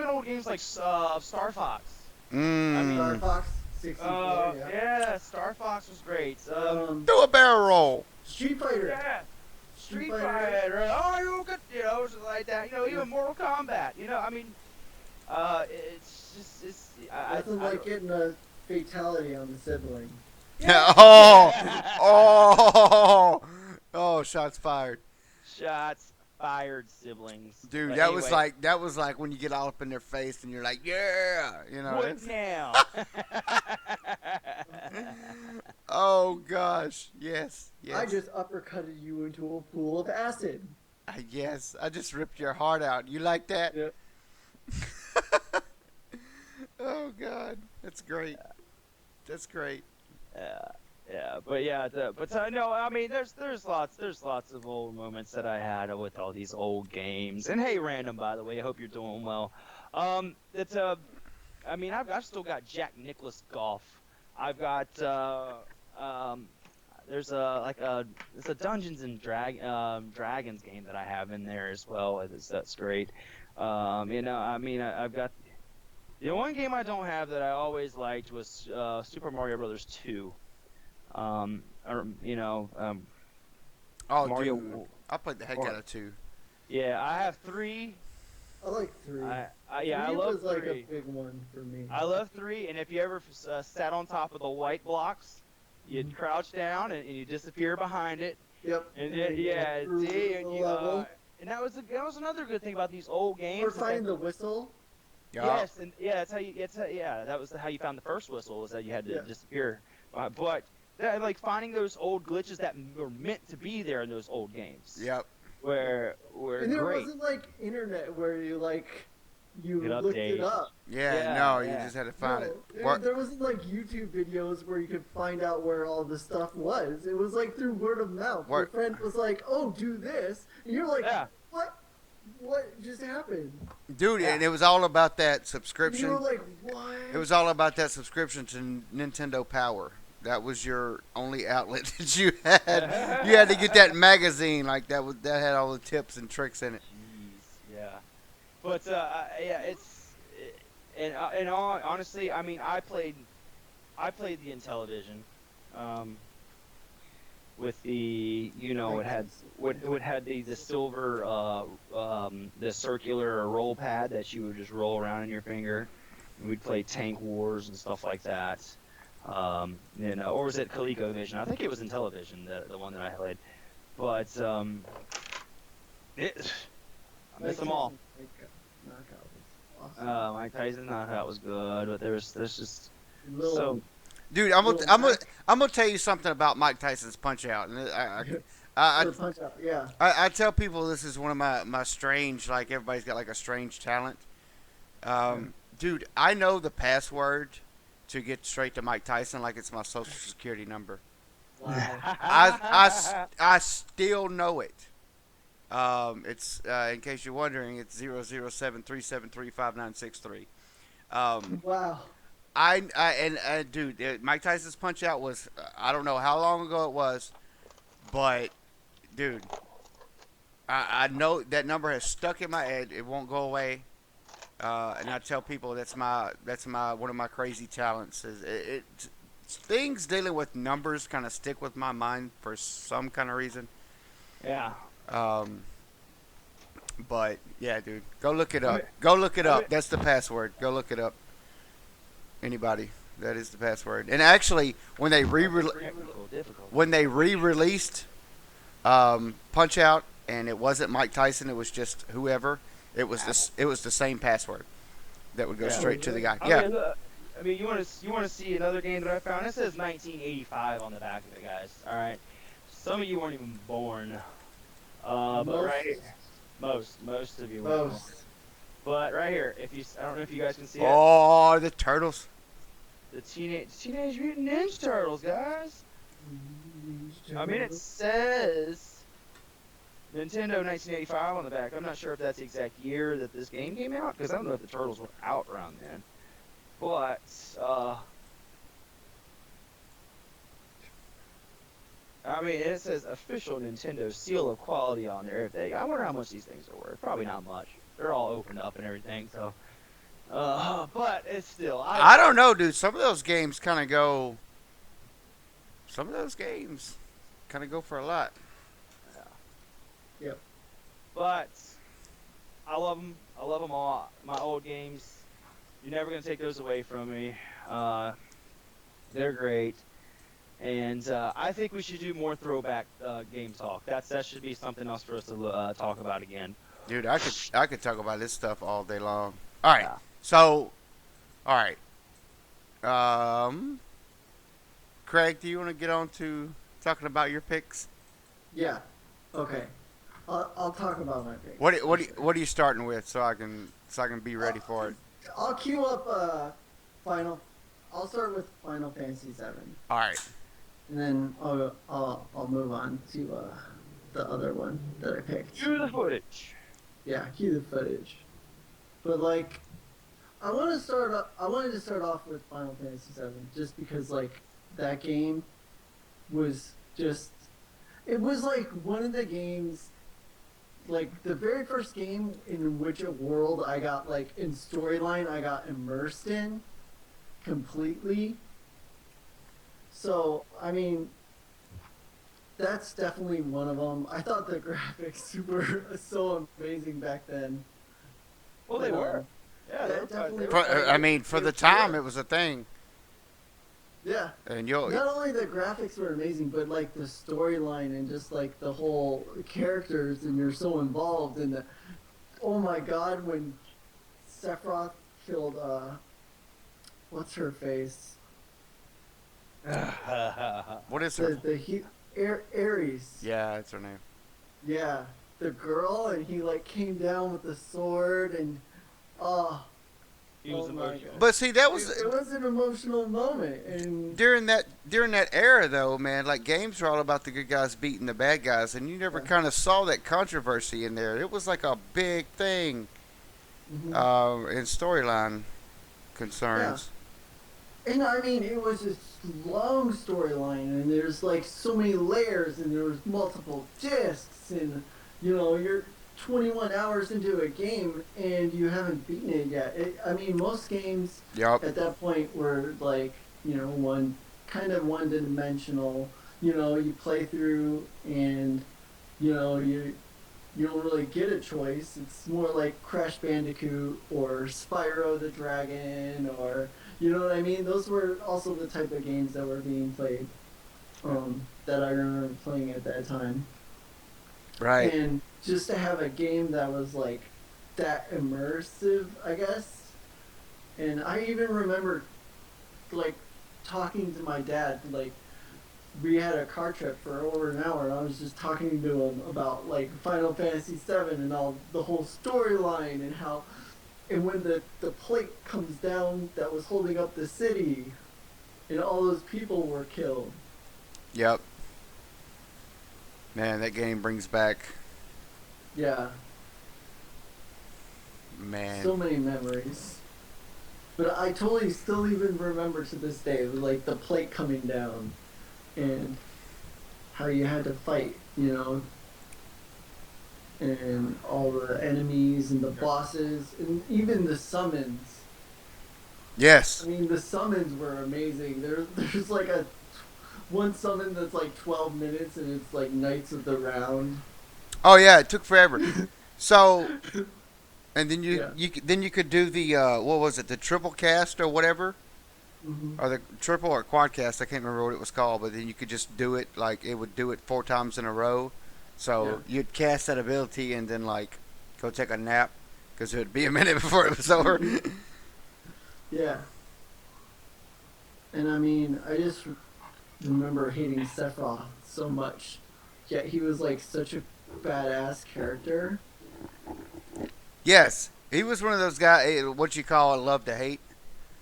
old games like Star Fox. Star mm, Fox 64. Yeah. Yeah, Star Fox was great. do a barrel roll. Street Fighter. Yeah. Street Fighter. Fighter. Oh, you could, something like that. Even Mortal Kombat. I mean, it's just, Nothing like getting a fatality on the sibling. Oh, shots fired. Shots fired, siblings. Dude, But that anyway, was like when you get all up in their face and you're like, yeah, what it's- now? Oh gosh, yes. I just uppercutted you into a pool of acid. Yes, I just ripped your heart out. You like that? Yep. Oh God, that's great. That's great. Yeah, but yeah, no, I mean, there's lots of old moments that I had with all these old games. And hey, random, by the way, I hope you're doing well. It's I mean, I've still got Jack Nicklaus Golf. I've got um, there's a Dungeons and Dragons game that I have in there as well. That's great. I mean, I've got the one game I don't have that I always liked was Super Mario Brothers 2. Or Oh, Mario. dude, I played the heck out of 2. Yeah, I have 3. I like 3. Yeah, I Three love was like 3. a big one for me. I love 3, and if you ever sat on top of the white blocks, you'd crouch down and you disappear behind it. Yep. And then you yeah, go through see, the and you, level. and that was another good thing about these old games. Or is that- finding the whistle. Yeah. Yes, and yeah, that was how you found the first whistle, was that you had to Yeah. disappear. But like finding those old glitches that were meant to be there in those old games. Yep. Were And there great. wasn't like internet where you Could looked update. it up. Yeah, Yeah, no, you yeah. just had to find No, it. What? there wasn't like YouTube videos where you could find out where all the stuff was. It was like through word of mouth. Your What- friend was like, "Oh, do this," and you're like, Yeah. "What? What just happened?" Dude, Yeah. and it was all about that And you subscription. were like, "What?" It was all about that subscription to Nintendo Power. That was your only outlet that you had. You had to get that magazine like that. That had all the tips and tricks in it. Jeez, yeah. But yeah, honestly, I mean, I played the Intellivision, with the it had the silver the circular roll pad that you would just roll around in your finger, and we'd play Tank Wars and stuff like that. Or was it ColecoVision? I think it was Intellivision, the one that I played. But I miss them all. Knockout was awesome. Mike Tyson knockout was good, but there's just Little- so Dude, I'm gonna tell you something about Mike Tyson's Punch Out, and little punch out. Yeah. I tell people this is one of my strange, like everybody's got like a strange talent. Dude, I know the password to get straight to Mike Tyson like it's my social security number. Wow. I still know it. It's in case you're wondering, it's 007373593. Wow. Dude, Mike Tyson's Punch Out was I don't know how long ago it was, but dude, I know that number has stuck in my head. It won't go away. And I tell people that's my one of my crazy talents is things dealing with numbers kind of stick with my mind for some kind of reason. yeah. But yeah, dude, go look it up. Go look it up. That's the password. Go look it up. Anybody, that is the password. And actually, when they re-released Punch Out, and it wasn't Mike Tyson, it was just whoever. It was the same password that would go straight to the guy. Yeah. I mean, you want to see another game that I found? It says 1985 on the back of it, guys. All right. Some of you weren't even born. But right, most of you were. Most. But right here, I don't know if you guys can see it. Oh, the Turtles. The Teenage Mutant Ninja Turtles, guys. I mean, it says Nintendo 1985 on the back. I'm not sure if that's the exact year that this game came out, because I don't know if the Turtles were out around then. But I mean, it says official Nintendo seal of quality on there. I wonder how much these things are worth. Probably not much. They're all opened up and everything, so. But it's still. I don't know, dude. Some of those games kind of go. Some of those games kind of go for a lot. Yep. But I love them. I love them all. My old games. You're never gonna take those away from me. They're great. And I think we should do more throwback game talk. That should be something else for us to talk about again. Dude, I could talk about this stuff all day long. All right. Yeah. So, all right. Craig, do you want to get on to talking about your picks? Yeah. Okay. I'll talk about my pick. What are you starting with so I can be ready for it? I'll queue up I'll start with Final Fantasy VII. All right. And then I'll move on to the other one that I picked. Cue the footage. Yeah, cue the footage. But like, I wanted to start off with Final Fantasy VII, just because like that game was just. It was like one of the games, like the very first game in which a world I got like in storyline I got immersed in completely. So I mean, that's definitely one of them. I thought the graphics were so amazing back then. Well, they But, were. Yeah, that definitely- I mean, for the time, it was a thing. Yeah. And Not only the graphics were amazing, but like the storyline and just like the whole characters, and you're so involved in the. Oh my God! When Sephiroth killed what's her face? what is her? Ares. Yeah, that's her name. Yeah, the girl, and he like came down with the sword, and He was oh my emotional. God. But see, that was It was an emotional moment, and during that era, though, man. Like games were all about the good guys beating the bad guys, and you never Yeah. kind of saw that controversy in there. It was like a big thing in storyline concerns. and I mean it was a long storyline, and there's like so many layers, and there was multiple discs, and you know you're 21 hours into a game and you haven't beaten it yet. I mean most games Yup. at that point were like one dimensional. You play through, and you don't really get a choice. It's more like Crash Bandicoot or Spyro the Dragon, or you know what I mean. Those were also the type of games that were being played, that I remember playing at that time. Right. And just to have a game that was like that immersive, I guess. And I even remember like talking to my dad, like we had a car trip for over an hour, and I was just talking to him about like Final Fantasy VII and all the whole storyline, and how, and when the plate comes down that was holding up the city, and all those people were killed. Yep. Man, that game brings back Yeah, man. so many memories. But I totally still even remember to this day, like the plate coming down, and how you had to fight, and all the enemies and the bosses, and even the summons. Yes. I mean, the summons were amazing. There's like one summon that's like 12 minutes, and it's like Knights of the Round. Oh yeah, it took forever. So, and then Yeah. you could do the what was it, the triple cast or whatever, Hmm. or the triple or quad cast. I can't remember what it was called, but then you could just do it like it would do it 4 times in a row. So you'd cast that ability and then like go take a nap because it would be a minute before it was over. Yeah. And I mean, I just remember hating Sephiroth so much. Yet he was like such a badass character. Yes, he was one of those guys. What you call love to hate.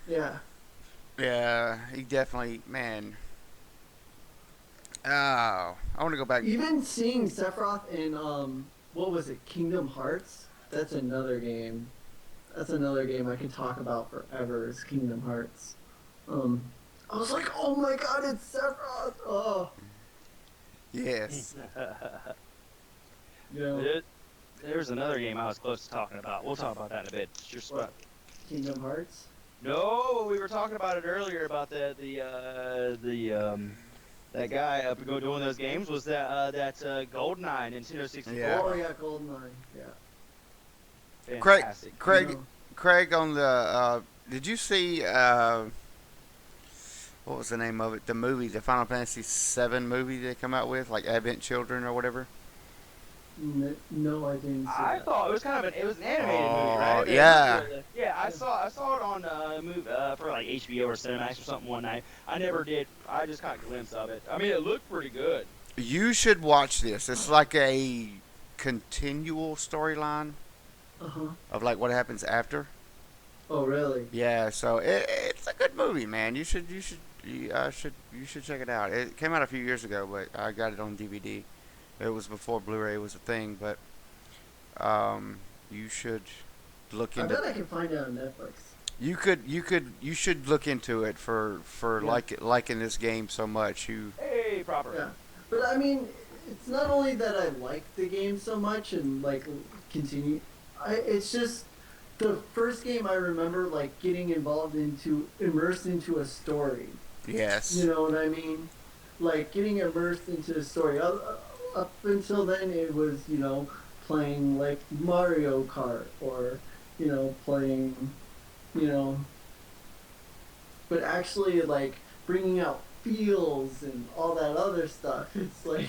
Yeah. Yeah, he definitely, man. Oh, I want to go back. Even seeing Sephiroth in what was it, Kingdom Hearts? That's another game. That's another game I could talk about forever. Is Kingdom Hearts. I was like, oh my God, it's Sephiroth! Oh, Yes. There's another game I was close to talking about. We'll talk about that in a bit. It's your spot. Kingdom Hearts. No, we were talking about it earlier about that guy up doing those games was that GoldenEye Nintendo 64. Yeah. Oh yeah, GoldenEye. Yeah. Fantastic. Craig, You know, Craig on the. Did you see? What was the name of it? The movie, the Final Fantasy VII movie they come out with, like Advent Children or whatever. No, I didn't see I that. thought it was an animated movie, right? Yeah. Yeah, I saw it on for like HBO or Cinemax or something one night. I never did. I just caught a glimpse of it. I mean, it looked pretty good. You should watch this. It's like a continual storyline Uh-huh. of like what happens after. Oh really? Yeah, so it's a good movie, man. You should you should check it out. It came out a few years ago, but I got it on DVD. It was before Blu-ray was a thing, but you should look I into. bet I can find it on Netflix. You should look into it for Yeah. liking this game so much. You Hey, proper. Yeah, but I mean, it's not only that I like the game so much and like continue. It's just the first game I remember like getting involved into, immersed into a story. yes. You know what I mean? Like getting immersed into a story. Up until then, it was playing like Mario Kart or playing you know, but actually like bringing out feels and all that other stuff. It's like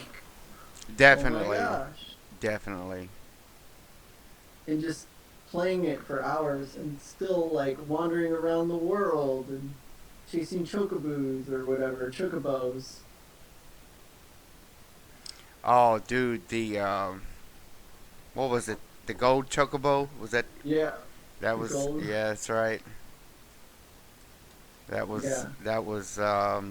Definitely, oh my gosh, definitely. and just playing it for hours and still like wandering around the world and chasing chocobos or whatever chocobos. Oh, dude, the what was it? The gold chocobo? Was that Yeah, that the was gold. yeah, that's right. Yeah. That was That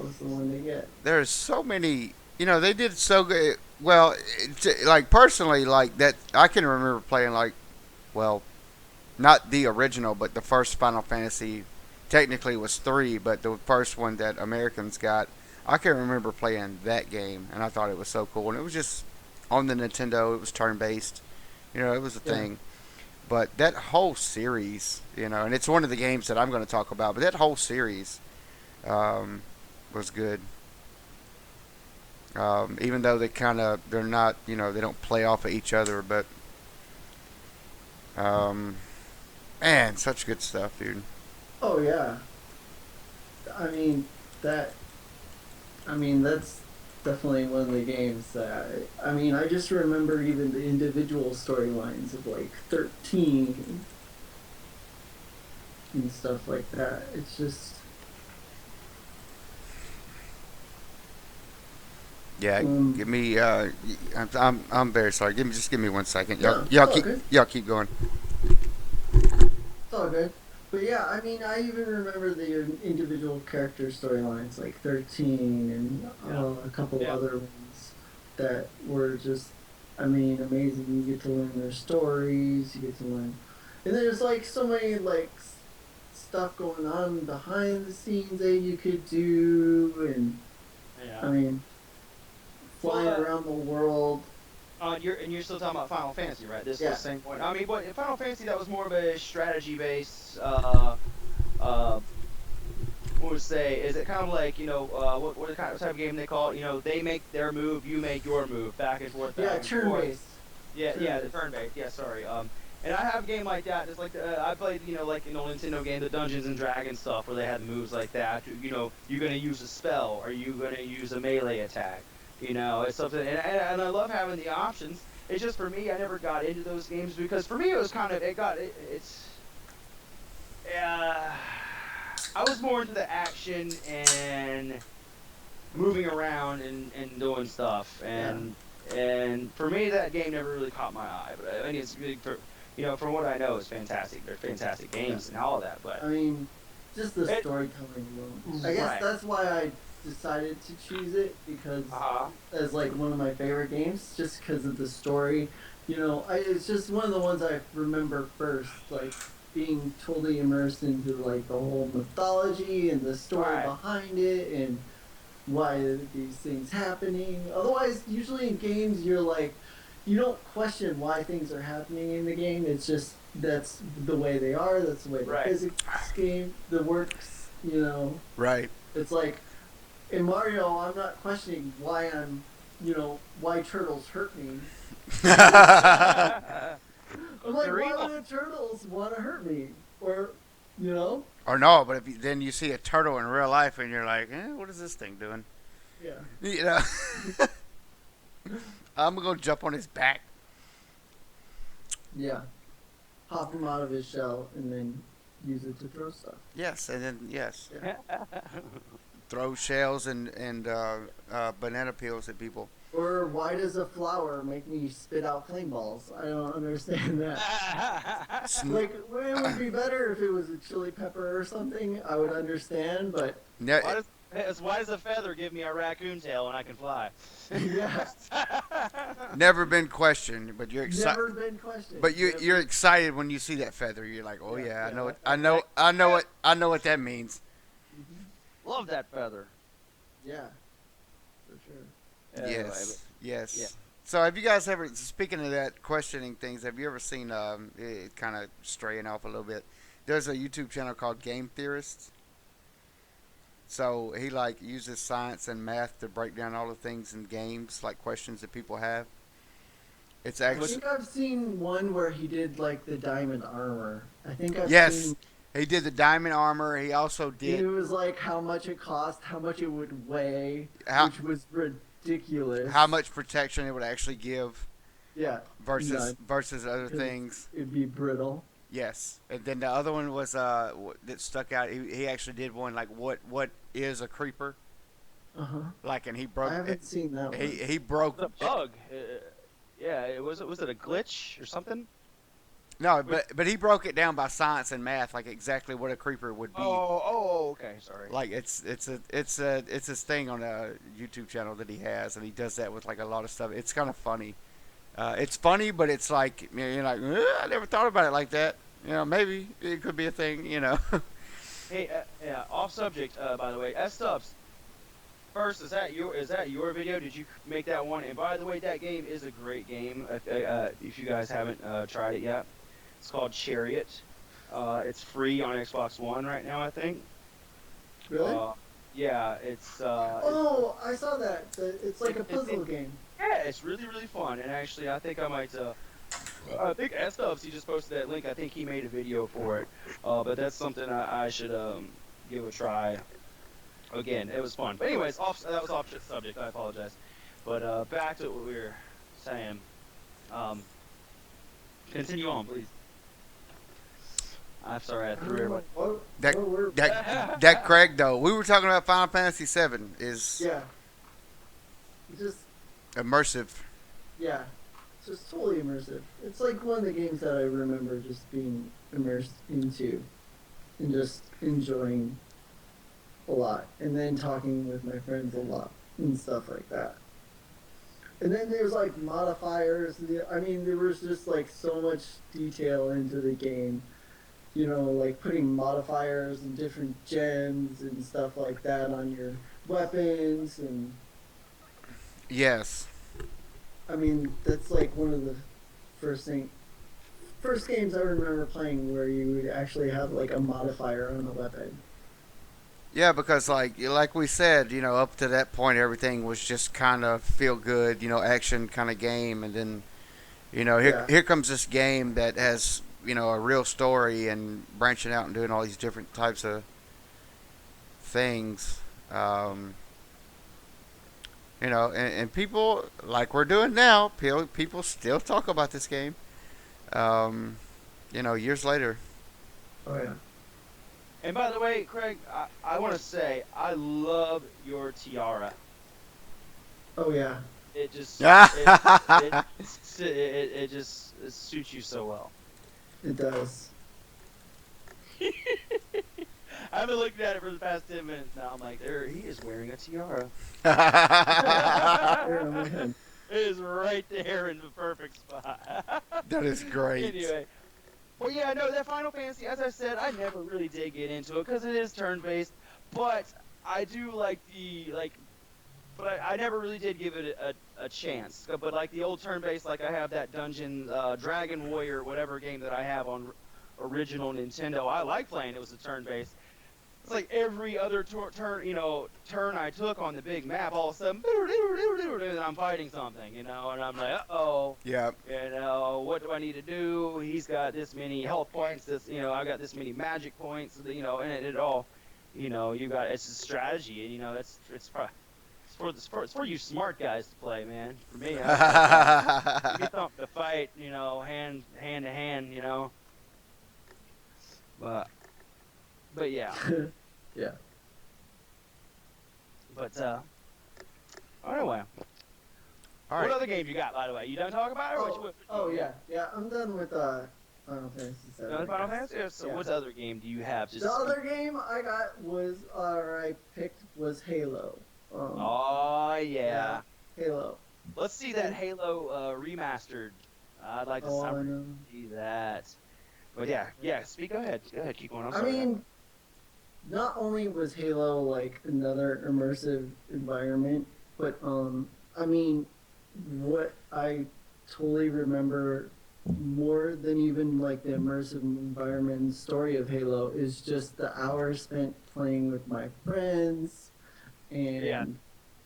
was the one to get. there's so many, they did so good. Well, like personally like that I can remember playing like well, not the original, but the first Final Fantasy technically was 3, but the first one that Americans got, I can remember playing that game and I thought it was so cool and it was just on the Nintendo, it was turn-based. It was a Yeah. thing. But that whole series, and it's one of the games that I'm going to talk about, but that whole series um, was good. Even though they're not, they don't play off of each other, but um, man, such good stuff, dude. Oh yeah. I mean that. I mean that's definitely one of the games that I mean I just remember even the individual storylines of like 13 and stuff like that. It's just Yeah, um give me. I'm very sorry. Just give me 1 second. no, Y'all it's all keep good. y'all keep going. It's all good. But yeah, I mean, I even remember the individual character storylines, like 13 and Yeah. a couple Yeah. other ones that were just, I mean, amazing. You get to learn their stories, you get to learn. And there's like so many like stuff going on behind the scenes that you could do, and I Yeah. mean, flying Well, around the world. You're still talking about Final Fantasy, right? This is Yeah. the same point. I mean, but in Final Fantasy that was more of a strategy based. What would say? Is it kind of like what kind of type of game they call it? They make their move, you make your move, back and forth. Back Yeah, and turn forth. based. Yeah, the turn based. Yeah, sorry. And I have a game like that. Just like I played, like an old Nintendo game, the Dungeons and Dragons stuff, where they had moves like that. You're gonna use a spell, or you gonna use a melee attack. It's something, and I love having the options. It's just for me, I never got into those games because for me it was kind of it's. I was more into the action and moving around and doing stuff, and for me that game never really caught my eye. But I mean, it's really from what I know, it's fantastic. They're fantastic games and all of that. But I mean, just the It- storytelling alone. I guess Right. that's why I decided to choose it because as like one of my favorite games, just because of the story. It's just one of the ones I remember first, like being totally immersed into like the whole mythology and the story Right. behind it and why are these things happening. Otherwise, usually in games, you're like, you don't question why things are happening in the game. It's just that's the way they are. That's the way the Right. physics game the works. Right. It's like in Mario, I'm not questioning why why turtles hurt me. I'm like, They're why evil. would the turtles want to hurt me? Or, you know? Or no, but then you see a turtle in real life and you're like, what is this thing doing? Yeah. You know, I'm gonna go jump on his back. Yeah. Pop him out of his shell and then use it to throw stuff. Yes, and then yes, Yeah. throw shells and banana peels at people. Or why does a flower make me spit out flame balls? I don't understand that. Like, well, it would be better if it was a chili pepper or something. I would understand, but Ne- Why does a feather give me a raccoon tail when I can fly? yeah, never been questioned, but you're excited. never been questioned. But Never- you're excited when you see that feather. You're like, oh Yeah, yeah, I yeah, know that it. I know what that means. Love that feather. Yeah, for sure. Anyway, Yes. yeah. So have you guys ever, speaking of that, questioning things, have you ever seen, it kind of straying off a little bit, there's a YouTube channel called Game Theorists. So he like uses science and math to break down all the things in games, like questions that people have. It's I actually, think I've seen one where he did like the diamond armor. I think I've yes, seen. he did the diamond armor. He also It did was like how much it cost, how much it would weigh, How- which was ridiculous. how much protection it would actually give Yeah, versus none. other 'Cause things. It'd be brittle. Yes, and then the other one was that stuck out. He actually did one like what is a creeper? Uh huh. Like, and he I broke haven't seen that one. he broke It's a bug. Yeah, was it a glitch or something? no, but he broke it down by science and math, like exactly what a creeper would be. Okay, sorry. Like it's this thing on a YouTube channel that he has, and he does that with like a lot of stuff. It's kind of funny. It's funny, but it's like, you know, you're like, I never thought about it like that. You know, maybe it could be a thing. You know. Hey, yeah, off subject. By the way, S Stubbs. First, is that your video? Did you make that one? And by the way, that game is a great game. If you guys haven't tried it yet, it's called Chariot. It's free on Xbox One right now, I think. Really? Yeah, it's. Oh, I saw that. It's like a puzzle game. Yeah, it's really fun. And actually, I think I might. I think S Dubs, he just posted that link. I think he made a video for it. But that's something I should give a try. Again, it was fun. But anyways, that was off subject. I apologize. But back to what we were saying. Continue on, please. I'm sorry I threw everybody. That Craig though, we were talking about Final Fantasy VII is Yeah. Just immersive. yeah. It's just totally immersive. It's like one of the games that I remember just being immersed into and just enjoying a lot. And then talking with my friends a lot and stuff like that. And then there's like modifiers. I mean, there was just like so much detail into the game. You know, like putting modifiers and different gems and stuff like that on your weapons. And Yes. I mean, that's like one of the first games I remember playing where you would actually have like a modifier on a weapon. Yeah, because like we said, you know, up to that point, everything was just kind of feel good, you know, action kind of game, and then, you know, here comes this game that has, you know, a real story and branching out and doing all these different types of things. You know, and people, like we're doing now, people still talk about this game, you know, years later. Oh yeah. And by the way, Craig, I want to say I love your tiara. Oh yeah. It just it just suits you so well. It does. I've been looking at it for the past 10 minutes now. I'm like, there he is wearing a tiara. There on my head. It is right there in the perfect spot. That is great. Anyway. Well, yeah, no, that Final Fantasy, as I said, I never really did get into it because it is turn-based. But I do like but I never really did give it a chance. But like the old turn-based, like I have that Dungeon Dragon Warrior, whatever game that I have on original Nintendo. I like playing it was a turn-based. It's like every other turn I took on the big map, all of a sudden, and I'm fighting something, you know, and I'm like, uh-oh. Yeah. You know, what do I need to do? He's got this many health points. I got this many magic points. You know, and it all, you know, it's a strategy, and you know, it's for you smart guys to play, man. For me, I give me something to fight, you know, hand to hand, you know. But yeah. Yeah. But anyway. All What right. other game you got, by the way? You done talking about it? Or Yeah. I'm done with Final Fantasy VII. Done Final Fantasy? So Yeah. what other game do you have? Just The other game I got was I picked was Halo. Oh yeah. Halo. Let's see that Halo remastered. I'd like to I know. see that. But yeah. Go ahead. Keep going. I'm I sorry. mean, not only was Halo like another immersive environment, but I mean, what I totally remember more than even like the immersive environment and story of Halo is just the hours spent playing with my friends and Yeah.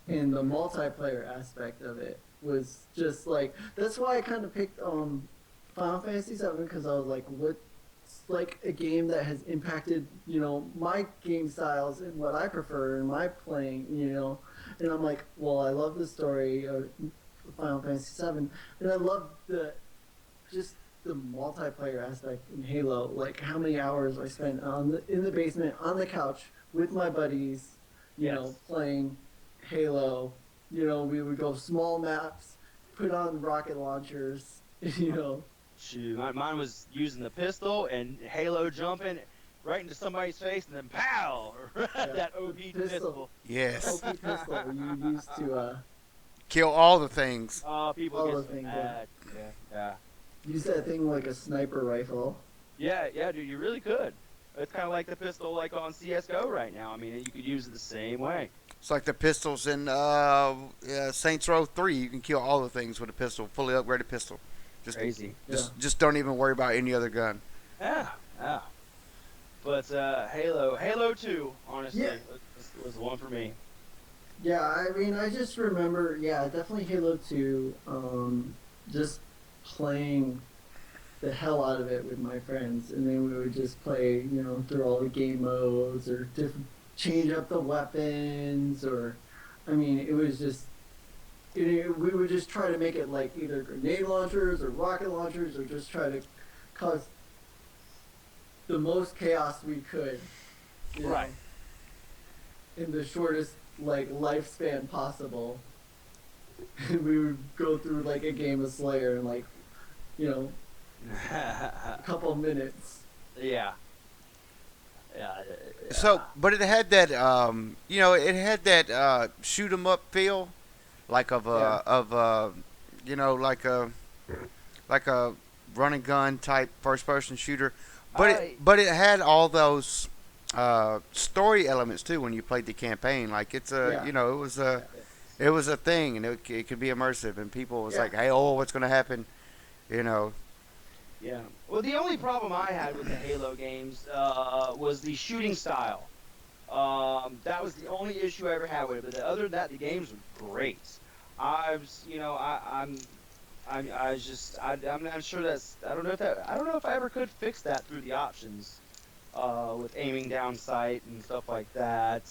and the multiplayer aspect of it was just like that's why I kind of picked Final Fantasy VII because I was like, what's like a game that has impacted my game styles and what I prefer in my playing, and I'm like, well, I love the story of Final Fantasy VII, and I love just the multiplayer aspect in Halo, like how many hours I spent in the basement on the couch with my buddies, Yes. playing Halo. We would go small maps, put on rocket launchers, Shoot, mine was using the pistol and Halo jumping right into somebody's face and then pow! That OP pistol. Yes. OP pistol you used to Kill all the things. Oh, people All get the so things, mad. Yeah. use that thing like a sniper rifle. Yeah, dude, you really could. It's kind of like the pistol like on CS:GO right now. I mean, you could use it the same way. It's like the pistols in Saints Row 3. You can kill all the things with a pistol, fully upgraded pistol. Just, Crazy. just don't even worry about any other gun. Yeah. But Halo 2, honestly, Yeah. was the one for me. Yeah, I mean, I just remember, definitely Halo 2, just playing the hell out of it with my friends, and then we would just play, through all the game modes, or change up the weapons, or, I mean, it was just, we would just try to make it like either grenade launchers, or rocket launchers, or just try to cause the most chaos we could. Right. In the shortest like lifespan possible. We would go through like a game of Slayer in like, a couple of minutes. Yeah. So, but it had that, it had that shoot 'em up feel, like like a run and gun type first person shooter. But it had all those story elements too when you played the campaign. Like it's it was a thing, and it could be immersive, and people was like, hey, what's gonna happen, Yeah. Well, the only problem I had with the Halo games was the shooting style. That was the only issue I ever had with it. But other than that, the games were great. I'm not sure that's. I don't know if I ever could fix that through the options, with aiming down sight and stuff like that.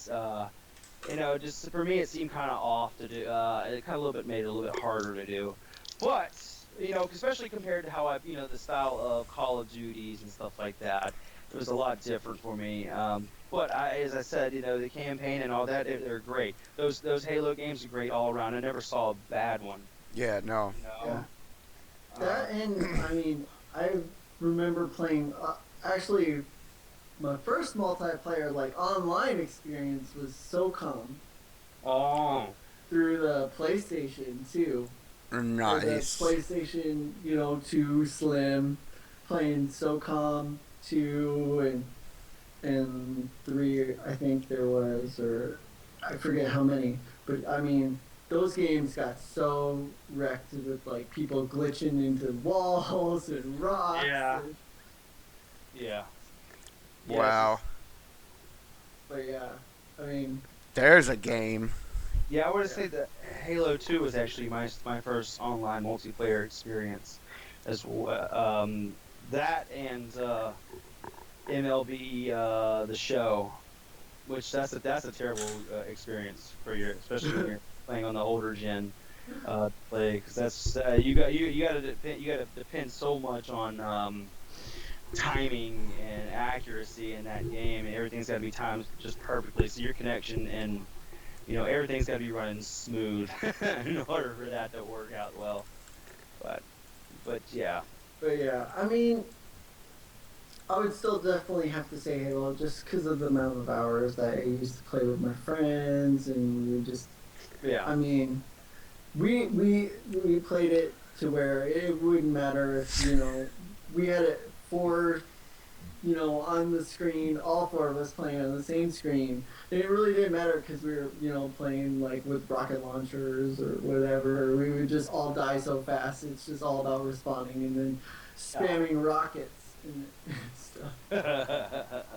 Just for me, it seemed kind of off to do. It kind of a little bit made it a little bit harder to do. But especially compared to how the style of Call of Duties and stuff like that, it was a lot different for me. But as I said, the campaign and all that, they're great. Those Halo games are great all around. I never saw a bad one. Yeah, no. Yeah. That and I mean, I remember playing. Actually, my first multiplayer like online experience was SOCOM Oh. through the PlayStation 2. Nice. The PlayStation, 2 Slim, playing SOCOM 2 and 3, I think there was, or I forget how many. But I mean, those games got so wrecked with like people glitching into walls and rocks. Yeah. Yeah. Wow. But yeah, I mean, There's a game. Yeah, I would say that Halo 2 was actually my first online multiplayer experience, as well. That and MLB The Show, which that's a terrible experience for especially when you're playing on the older gen play, because that's you gotta depend so much on timing and accuracy in that game, and everything's got to be timed just perfectly, so your connection and everything's got to be running smooth in order for that to work out well. But yeah. But yeah, I mean, I would still definitely have to say Halo just because of the amount of hours that I used to play with my friends, and we just, Yeah. I mean, we played it to where it wouldn't matter if we had it four, on the screen, all four of us playing on the same screen. It really didn't matter because we were playing like with rocket launchers or whatever. We would just all die so fast. It's just all about respawning and then spamming rockets and stuff.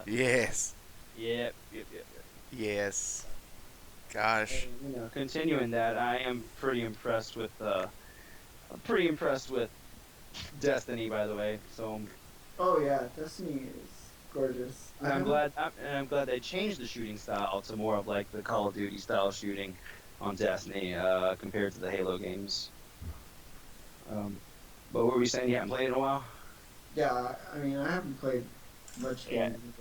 Yes. Yep. Yes. Gosh. And, continuing that, I am pretty impressed with Destiny, by the way. So Oh yeah, Destiny is gorgeous. I'm glad they changed the shooting style to more of like the Call of Duty style shooting on Destiny compared to the Halo games. But what were you saying? You haven't played in a while? Yeah, I mean, I haven't played much Yeah. games.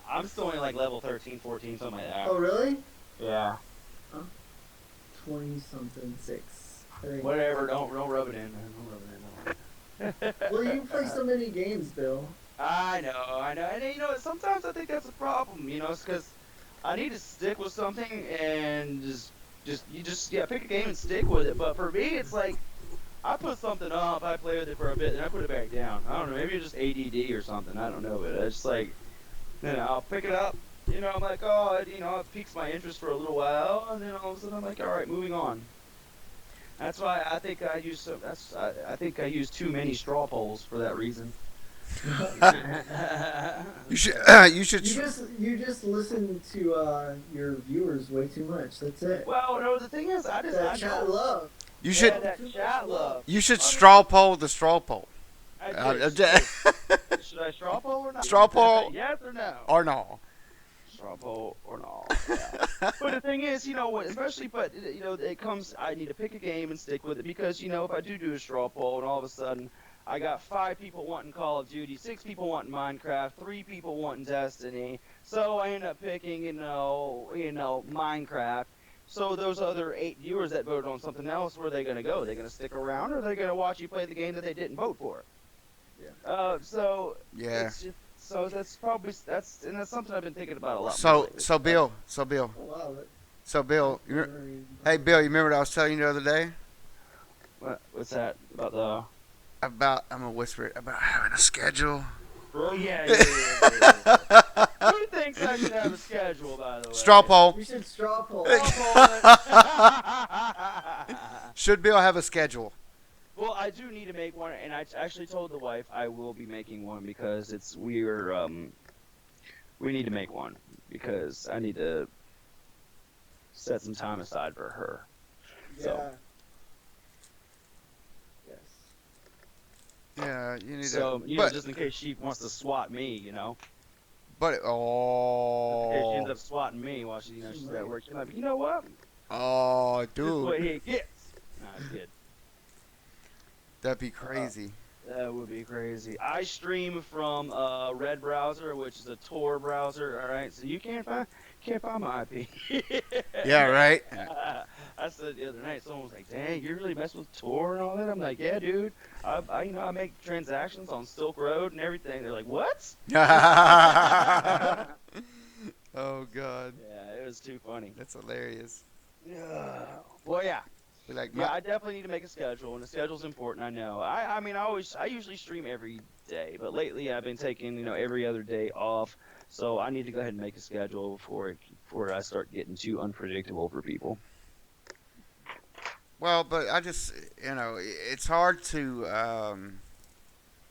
I'm still only like level 13, 14, something like that. Oh really? Yeah. 20-something, 6. I think. Whatever. Don't rub it in, man. Don't rub it in. Well, you play so many games, Bill. I know. And sometimes I think that's a problem. It's because I need to stick with something and just pick a game and stick with it. But for me, it's like I put something up, I play with it for a bit, then I put it back down. I don't know. Maybe it's just ADD or something. I don't know. But it's just like, I'll pick it up. I'm like, oh, it piques my interest for a little while, and then all of a sudden I'm like, all right, moving on. That's why I think I use too many straw polls for that reason. You should. You just listen to your viewers way too much. That's it. Well, no, the thing is, That chat love. You should. that chat love. You should straw poll the straw poll. Should I straw poll or not? Straw poll. Yes or no? Or no. Straw poll or no? Yeah. But the thing is, especially, it comes. I need to pick a game and stick with it because if I do a straw poll and all of a sudden I got 5 people wanting Call of Duty, 6 people wanting Minecraft, 3 people wanting Destiny, so I end up picking Minecraft. So those other 8 viewers that voted on something else, where are they going to go? Are they going to stick around, or are they going to watch you play the game that they didn't vote for? Yeah. Yeah. It's just, so that's something I've been thinking about a lot. So Bill. Oh, wow. Hey Bill, you remember what I was telling you the other day What's that about the? about? I'm gonna whisper it about having a schedule. Oh yeah. Who thinks I should have a schedule, by the way? Straw poll. You should straw poll. Should Bill have a schedule? Well, I do need to make one, and I actually told the wife I will be making one because we need to make one because I need to set some time aside for her. Yeah. So. Yes. Yeah, you need So, to. But just in case she wants to swat me, but in case she ends up swatting me while she's at work, she's like, you know what? oh, This is what dude, he gets. Nah, it's good. that'd be crazy. That would be crazy. I stream from Red browser, which is a Tor browser. All right, so you can't find my IP. Yeah, right. I said the other night, someone was like, "Dang, you really mess with Tor and all that?" I'm like, "Yeah, dude. I make transactions on Silk Road and everything." They're like, "What?" Oh God, Yeah, it was too funny. that's hilarious. Yeah. Well, yeah. Be like, Yeah, I definitely need to make a schedule, and the schedule's important. I know. I usually stream every day, but lately I've been taking every other day off. So I need to go ahead and make a schedule before I start getting too unpredictable for people. well, but I just, it's hard to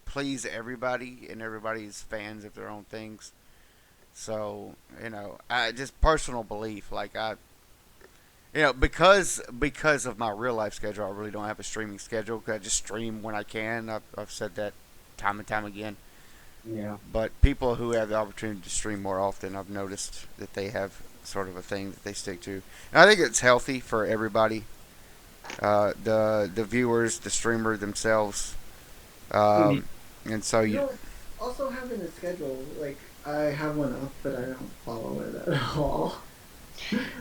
please everybody, and everybody's fans of their own things. So, I just personal belief, like because of my real life schedule, I really don't have a streaming schedule. 'Cause I just stream when I can. I've said that time and time again. Yeah. But people who have the opportunity to stream more often, I've noticed that they have sort of a thing that they stick to. And I think it's healthy for everybody. The viewers, the streamer themselves, and so Also having a schedule, like I have one up, but I don't follow it at all.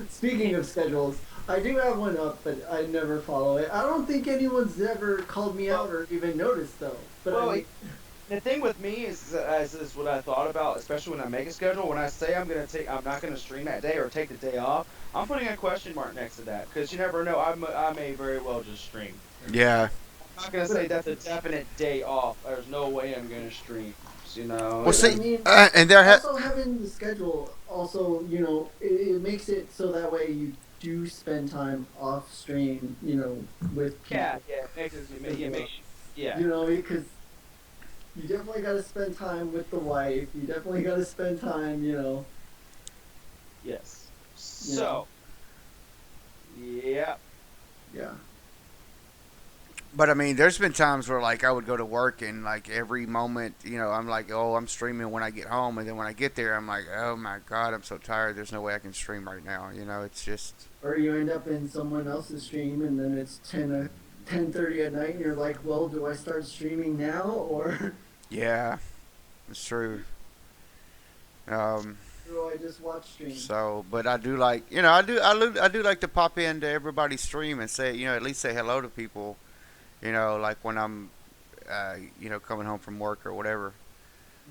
Speaking of schedules, I do have one up, but I never follow it. I don't think anyone's ever called me out or even noticed though. But Well, I mean, the thing with me is what I thought about, especially when I make a schedule. When I say I'm not gonna stream that day or take the day off. I'm putting a question mark next to that because you never know. I may very well just stream. Yeah. I'm not gonna say that's a definite day off. There's no way I'm gonna stream. You know. Well, but I see, mean, and there also having the schedule also, it makes it so that way you do spend time off stream, with people. Yeah, it makes yeah. Because you definitely got to spend time with the wife. You definitely got to spend time, Yes. So. Yeah. Yeah. But I mean, there's been times where like I would go to work and like every moment, I'm like, oh, I'm streaming when I get home, and then when I get there, I'm like, oh my god, I'm so tired. There's no way I can stream right now. It's just. Or you end up in someone else's stream, and then it's 10:30 at night, and you're like, well, do I start streaming now or Yeah, it's true. Um, do I just watch stream? so, but I do like, I do like to pop into everybody's stream and say, at least say hello to people. Like when I'm, coming home from work or whatever.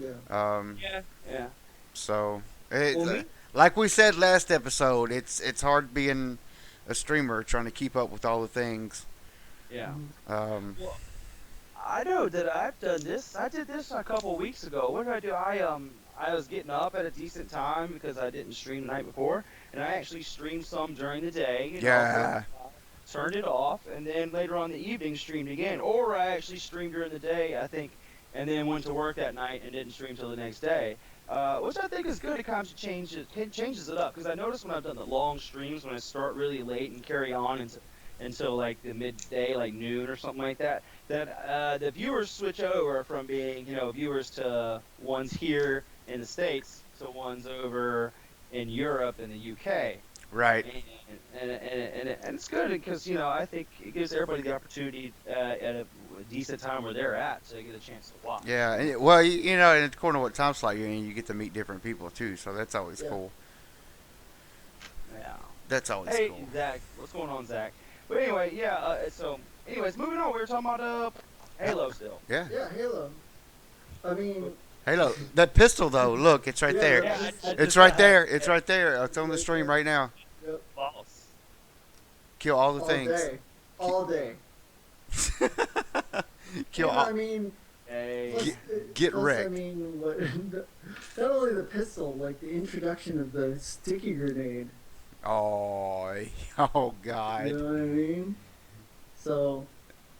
Yeah. Yeah. So, Well, me- like we said last episode, it's hard being a streamer trying to keep up with all the things. Yeah. Um, I know that I've done this. I did this a couple weeks ago. What did I do? I was getting up at a decent time because I didn't stream the night before, and I actually streamed some during the day. Yeah. Turned it off, and then later on in the evening streamed again. Or I actually streamed during the day, I think, and then went to work that night and didn't stream till the next day. Which I think is good. It kind of changes it up because I notice when I've done the long streams, when I start really late and carry on until like the midday, like noon or something like that, that the viewers switch over from being viewers to ones here in the States to ones over in Europe and the UK. right. And it's good because I think it gives everybody the opportunity at a decent time where they're at to get a chance to watch. Yeah. Well, and according to what time slot you're in, you get to meet different people too. So that's always Yeah. cool. Yeah. That's always Hey, cool. Zach, what's going on, Zach? But anyway, yeah. Anyways, moving on. We were talking about Halo still. Yeah. Yeah, Halo. I mean, Halo. That pistol though, look, it's right Yeah, there. yeah, It's right there. It's right there. It's on the stream right now. yep, Boss. Kill all the all things. day. All day. Kill Yeah, I all. mean, Hey. plus, Get plus, wrecked. I mean, not only the pistol, like the introduction of the sticky grenade. Oh, oh You God. know what I mean? So,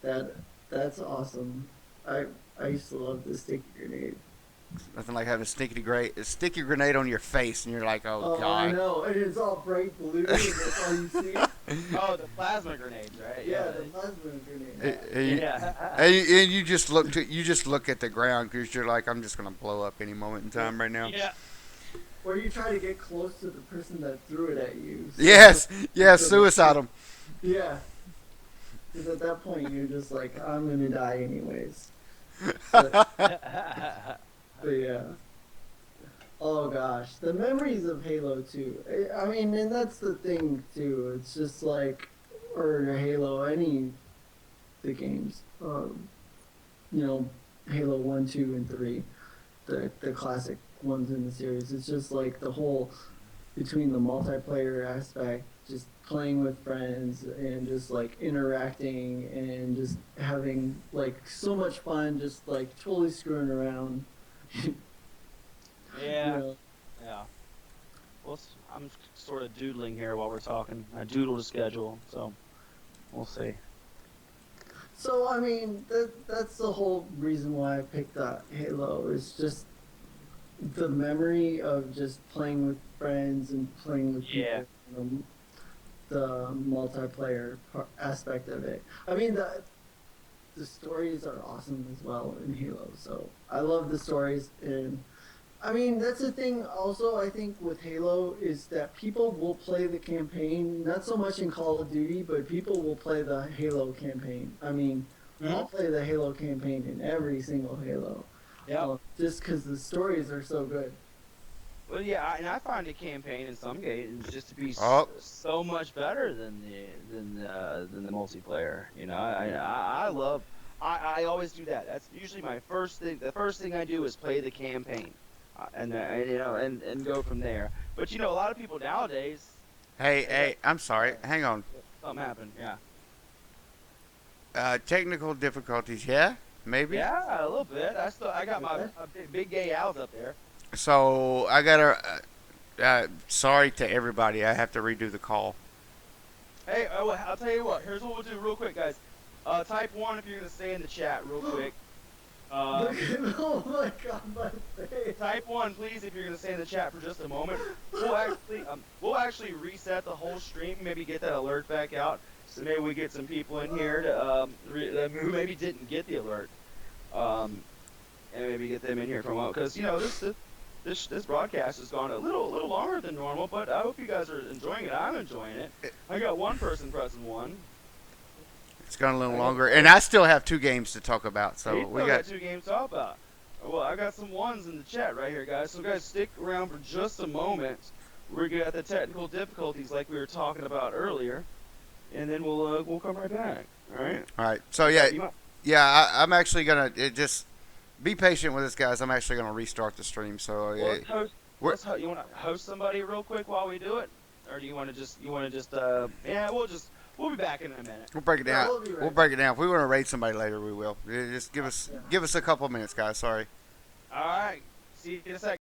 that's awesome. I used to love the sticky grenade. Nothing like having a sticky grenade on your face, and you're like, oh Oh, I God. know, and it's all bright blue. And that's all you see. Oh, the plasma grenades, right? Yeah, the plasma grenade. Yeah. And you just look at the ground because you're like, I'm just gonna blow up any moment in time right now. Yeah. Or you try to get close to the person that threw it at you. So- Yes, suicide them. Yeah. Because at that point you're just like, I'm gonna die anyways. But yeah. Oh gosh, the memories of Halo 2. I mean, and that's the thing too. It's just like, or Halo, the games. Halo 1, 2, and 3, the classic ones in the series. It's just like the whole between the multiplayer aspect, just playing with friends and just like interacting and just having like so much fun, just like totally screwing around. Yeah. You know? Yeah. Well, I'm sort of doodling here while we're talking. I doodled a schedule, so we'll see. So I mean, that's the whole reason why I picked Halo. Is just the memory of just playing with friends and playing with Yeah. people. The multiplayer aspect of it. I mean, the stories are awesome as well in Halo. So I love the stories, and I mean that's the thing. Also, I think with Halo is that people will play the campaign. Not so much in Call of Duty, but people will play the Halo campaign. I mean, I'll play the Halo campaign in every single Halo. Yeah. Just because the stories are so good. Well, yeah, and I find the campaign in some games just to be Oh. so much better than the multiplayer. You know, I love. I always do that. That's usually my first thing. The first thing I do is play the campaign, and you know, and go from there. But you know, a lot of people nowadays, Hey, I'm sorry. Hang on. something happened. Yeah. Technical difficulties, yeah? Maybe? Yeah, a little bit. I got my big gay owls up there. So, I gotta, sorry to everybody. I have to redo the call. Hey, I'll tell you what. Here's what we'll do real quick, guys. Type 1 if you're gonna stay in the chat real quick. Oh my god, my face. Type 1, please, if you're gonna stay in the chat for just a moment. We'll actually reset the whole stream. Maybe get that alert back out. So maybe we get some people in here to who maybe didn't get the alert, and maybe get them in here for a while. Because you know this broadcast has gone a little longer than normal, but I hope you guys are enjoying it. I'm enjoying it. I got one person pressing 1. It's gone a little longer. And I still have 2 games to talk about. So, We we still got. 2 games to talk about. Well, I got some 1s in the chat right here, guys. So, guys, stick around for just a moment. We're gonna get the technical difficulties like we were talking about earlier, and then we'll come right back. All right. All right. So, yeah. You might- I'm actually going to just be patient with us, guys. I'm actually going to restart the stream. So, Well, let's host, we're- you want to host somebody real quick while we do it, or do you want to just yeah, we'll be back in a minute. we'll break it Yeah, down. we'll be right We'll break it down. If we want to raid somebody later, we will. Just give us a couple of minutes, guys. Sorry. All right. See you in a second.